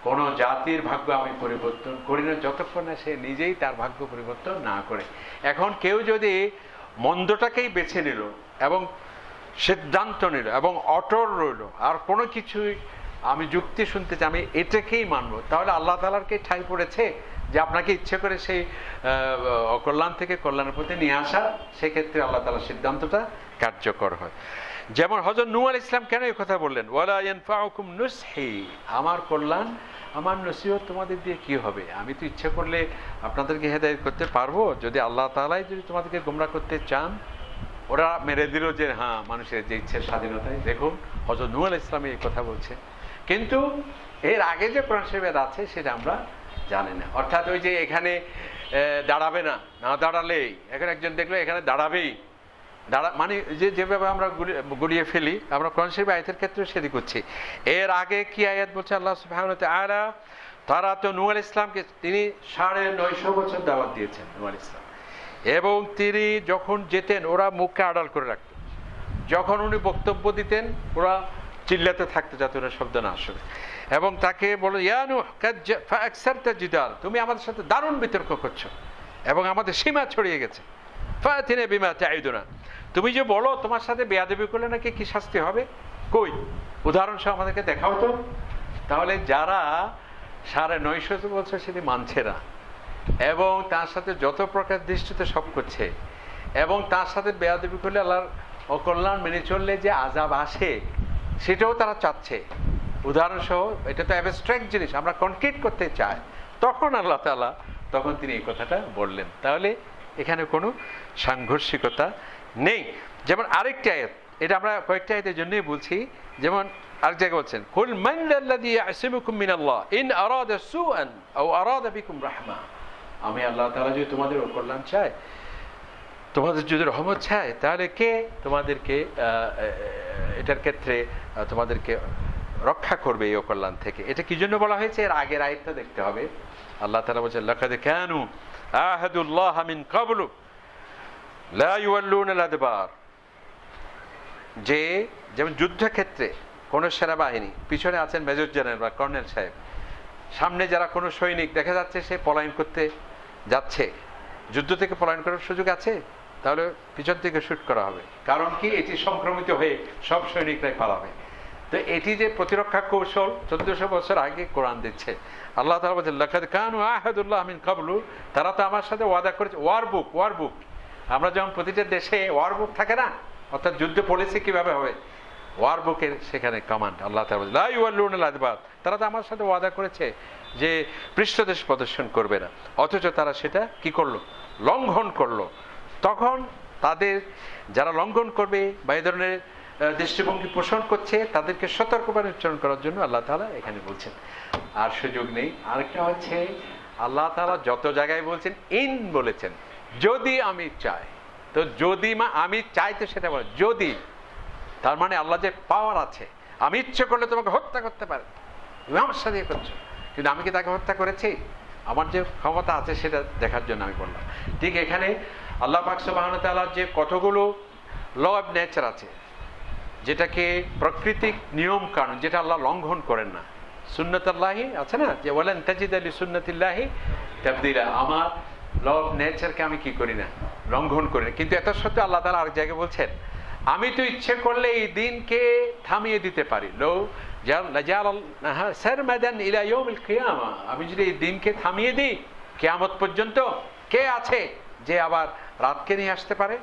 কোন জাতির ভাগ্য আমি পরিবর্তন করি না যতক্ষণ না সে নিজেই তার ভাগ্য পরিবর্তন না করে। এখন কেউ যদি মন্দটাকেই বেছে নিল এবং সিদ্ধান্ত নিল এবং অটল রইল, আর কোনো কিছুই আমি যুক্তি শুনতে চাই, আমি এটাকেই মানবো, তাহলে আল্লাহ তাআলার কি ঠাঁই পড়েছে যে আপনাকে ইচ্ছে করে সেই অকল্যাণ থেকে কল্যাণের পথে নিয়ে আসা? সেক্ষেত্রে আল্লাহ তাআলার সিদ্ধান্তটা কার্যকর হয়। যেমন হযরত নূহ আলাইহিস সালাম কেন এই কথা বললেন, ওয়ালা ইয়ানফাউকুম নুসহি, আমার কল্যাণ, আমার নসিহত তোমাদের দিয়ে কি হবে? আমি তো ইচ্ছে করলে আপনাদেরকে হেদায়েত করতে পারবো, যদি আল্লাহ তাআলাই যদি তোমাদেরকে গোমরাহ করতে চান। ওরা মেরে দিল যে হ্যাঁ, মানুষের যে ইচ্ছের স্বাধীনতায়। দেখুন হযরত নূহ আলাইহিস সালাম এই কথা বলছে, কিন্তু এর আগে যে কোরআন শরীফে আছে সেটা আমরা জানি না। অর্থাৎ ওই যে এখানে দাঁড়াবে না, না দাঁড়ালেই, এখানে একজন দেখলো এখানে দাঁড়াবেই, মানে যেভাবে আমরা গুলিয়ে ফেলি, আমরা কোরআন শরীফ আয়াতের ক্ষেত্রে সেদিক করছি। এর আগে কি আয়াত বলছে আল্লাহ সুবহানাহু ওয়া তাআলা? তারা তো নূহ আলাইহিস সালামকে তিনি 950 বছর দাওয়াত দিয়েছেন নূহ আলাইহিস সালাম, এবং তিনি যখন যেতেন ওরা মুখকে আড়াল করে রাখত, যখন উনি বক্তব্য দিতেন ওরা চিল্লাতে থাকতো যাতে ওরা শব্দ না আসে, এবং তাকে বলো ইয়া নূহ কাদ ফাআকসারতা জিদাল, তুমি আমাদের সাথে দারুণ বিতর্ক করছো এবং আমাদের সীমা ছড়িয়ে গেছে। ফাতিনা বিমা তাইদুনা, তুমি যে বলো তোমার সাথে বেয়াদবি করলে নাকি কি শাস্তি হবে, কই উদাহরণ সহ আমাদেরকে দেখাও তো। তাহলে যারা 950 বছর সেটি মানছে না এবং তার সাথে যত প্রকার দৃষ্টিতে সব করছে, এবং তার সাথে বেয়াদবি করলে আল্লাহর অকল্যাণ মেনে চললে যে আযাব আসে সেটাও তারা চাচ্ছে উদাহরণসহ, এটা তো অ্যাবস্ট্রাক্ট জিনিস, আমরা কনক্রিট করতে চাই, তখন আল্লাহ তাআলা তখন তিনি এই কথাটা বললেন। তাহলে এখানে কোনো সাংঘর্ষিকতা নেই। যেমন আরেকটি আয়াত, এটা আমরা কয়েকটি আয়াতের জন্যই বলছি, যেমন আরেক জায়গায় বলছেন কুল মান আল্লাযী ইয়াসিমুকুম মিনাল্লাহ ইন আরাদা সুআন আও আরাদা বিকুম রাহমা, আমি আল্লাহ তাআলা যদি তোমাদের কল্যাণ চায়, তোমাদের যদি রহমত চায়, তাহলে কে তোমাদেরকে এটার ক্ষেত্রে তোমাদেরকে রক্ষা করবে এই অকল্যাণ থেকে? এটা কি জন্য বলা হয়েছে? এর আগের আয়াতটা দেখতে হবে। আল্লাহ তাআলা বলেন লাকাদ কানু আহাদুল্লাহ মিন ক্বাবলু লা ইউওয়াল্লুনাল আদবার, যে যেমন যুদ্ধক্ষেত্রে কোন সেনাবাহিনী, পিছনে আছেন মেজর জেনারেল বা কর্নেল সাহেব, সামনে যারা কোনো সৈনিক দেখা যাচ্ছে সে পলায়ন করতে যাচ্ছে, যুদ্ধ থেকে পলায়ন করার সুযোগ আছে, তাহলে পিছন থেকে শুট করা হবে। কারণ কি? এটি সংক্রমিত হয়ে সব সৈনিকরাই পালাবে। তো এটি যে প্রতিরক্ষা কৌশল 1400 বছর আগে কোরআন দিচ্ছে। আল্লাহ তাআলা বলেন লাকাদ কানু আহাদুল্লাহ মিন ক্বাবলু, তারা তো আমার সাথে ওয়াদা করেছে। ওয়ার বুক, আমরা যেমন প্রতিটা দেশে ওয়ার বুক থাকে না, অর্থাৎ যুদ্ধ পলিসি কিভাবে হবে, ওয়ার বুকের সেখানে কমান্ড। আল্লাহ তাআলা বলেন লা ইউওয়াল্লুনাল আদবার, তারা তো আমার সাথে ওয়াদা করেছে যে পৃষ্ঠদেশ প্রদর্শন করবে না, অথচ তারা সেটা কি করলো? লঙ্ঘন করলো। তখন তাদের যারা লঙ্ঘন করবে বা এই ধরনের দৃষ্টিভঙ্গি পোষণ করছে তাদেরকে সতর্কবাণী উচ্চারণ করার জন্য আল্লাহ তাআলা এখানে বলছেন। আর সুযোগ নেই। আরেকটা হচ্ছে আল্লাহ তাআলা যত জায়গায় বলছেন ইন বলেছেন, যদি আমি চাই, তো যদি আমি চাই তো সেটা বলে যদি, তার মানে আল্লাহ যে পাওয়ার আছে, আমি ইচ্ছে করলে তোমাকে হত্যা করতে পারে, তুমি আমার সাথে করছো, কিন্তু আমি কি তাকে হত্যা করেছি? আমার যে ক্ষমতা আছে সেটা দেখার জন্য আমি বললাম। ঠিক এখানে আল্লাহ পাক সুবহানাহু ওয়া তাআলার যে কতগুলো ল অফ নেচার আছে, যেটাকে প্রাকৃতিক নিয়ম কানুন, যেটা আল্লাহ লঙ্ঘন করেন না, সুন্নাতুল্লাহি আছে না, যে ওয়ালান তাজিদা লিসুন্নাতিল্লাহি তাবদীলা, আমার ল অফ নেচারকে আমি কি করি না, লঙ্ঘন করি না। কিন্তু এত সত্ত্বেও আল্লাহ তাআলা আরেক জায়গায় বলছেন আমি তো ইচ্ছে করলে এই দিনকে থামিয়ে দিতে পারি, সারমাদান ইলা ইয়াউমিল কিয়ামা, আমি যদি এই দিনকে থামিয়ে দিই কিয়ামত পর্যন্ত, কে আছে যে আবার রাতকে নিয়ে আসতে পারে?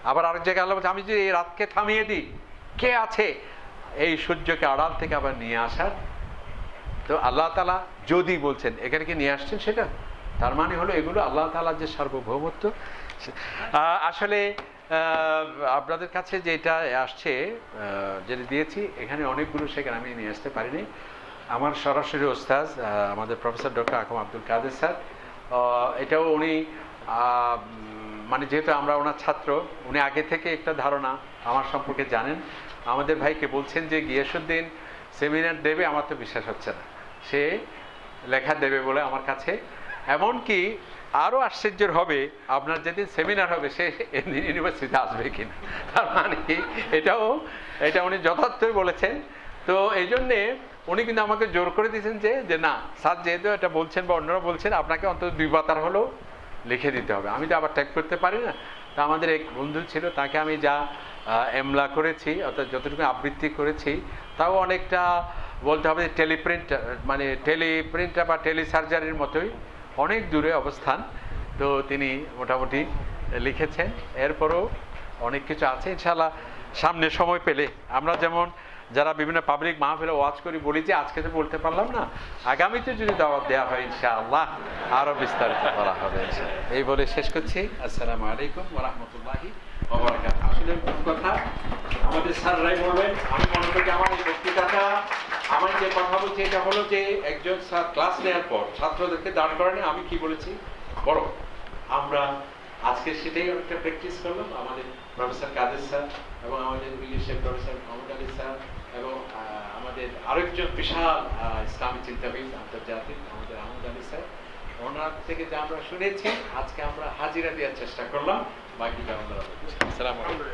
আবার আরেক জায়গায় আল্লাহ বলছে আমি যদি এই রাতকে থামিয়ে দিই, কে আছে এই সূর্যকে আড়াল থেকে আবার নিয়ে আসার? তো আল্লাহ তাআলা যদি বলছেন, এখানে কি নিয়ে আসছেন সেটা, তার মানে হলো এগুলো আল্লাহ তাআলার যে সার্বভৌমত্ব। আসলে আপনাদের কাছে যেটা আসছে, যেটা দিয়েছি, এখানে অনেকগুলো সেখানে আমি নিয়ে আসতে পারিনি। আমার সরাসরি ওস্তাদ আমাদের প্রফেসর ডক্টর আকম আব্দুল কাদের স্যার, এটাও উনি মানে যেহেতু আমরা ওনার ছাত্র, উনি আগে থেকে একটা ধারণা আমার সম্পর্কে জানেন। আমাদের ভাইকে বলছেন যে গিয়াসউদ্দিন সেমিনার দেবে আমার তো বিশ্বাস হচ্ছে না। সে লেখা দেবে বলে আমার কাছে, এমনকি আরও আশ্চর্যের হবে আপনার যেদিন সেমিনার হবে সে ইউনিভার্সিটিতে আসবে কিনা। তার মানে এটা উনি যথার্থই বলেছেন। তো এই জন্যে উনি কিন্তু আমাকে জোর করে দিয়েছেন যে না স্যার যেহেতু এটা বলছেন বা অন্যরা বলছেন আপনাকে অন্তত 2 পাতার হলেও লিখে দিতে হবে। আমি তো আবার টাইপ করতে পারি না। তা আমাদের এক বন্ধু ছিল, তাকে আমি যা এমলা করেছি অর্থাৎ যতটুকু আবৃত্তি করেছি তাও অনেকটা বলতে হবে টেলিপ্রিন্ট, মানে টেলিপ্রিন্টার বা টেলিসার্জারির মতোই অনেক দূরে অবস্থান। তো তিনি মোটামুটি লিখেছেন। এরপরও অনেক কিছু আছে ইনশাআল্লাহ সামনে সময় পেলে। আমরা যেমন যারা বিভিন্ন পাবলিক মাহফিলে ওয়াজ করি বলি যে আজকে তো বলতে পারলাম না, আগামীতে যদি দাওয়াত দেওয়া হয় ইনশাআল্লাহ আরো বিস্তারিত করা হবে। এই বলে শেষ করছি। আসসালামু আলাইকুম ওয়া রাহমাতুল্লাহি ওয়া বারাকাতুহু। আসলে কথা আমাদের স্যাররাই বলবেন। আমি মনে করি আমার এই বক্তৃতাটা, আমার যে কথা বলছি এটা হলো যে একজন স্যার ক্লাস নেওয়ার পর ছাত্রদেরকে দাঁড় করানো, আমি কি বলেছি বড় আমরা আজকে সেটাই অনেকটা প্র্যাকটিস করলাম। আমাদের প্রফেসর কাদের স্যার এবং আমাদের ইংলিশের প্রফেসর মোহাম্মদ আলী স্যার এবং আমাদের আরেকজন বিশাল ইসলামী চিন্তাবিদ আন্তর্জাতিক আমাদের আহমদ আলী স্যার, ওনার থেকে যা আমরা শুনেছি আজকে আমরা হাজিরা দেওয়ার চেষ্টা করলাম। বাকিটা আমরা আসসালামু আলাইকুম।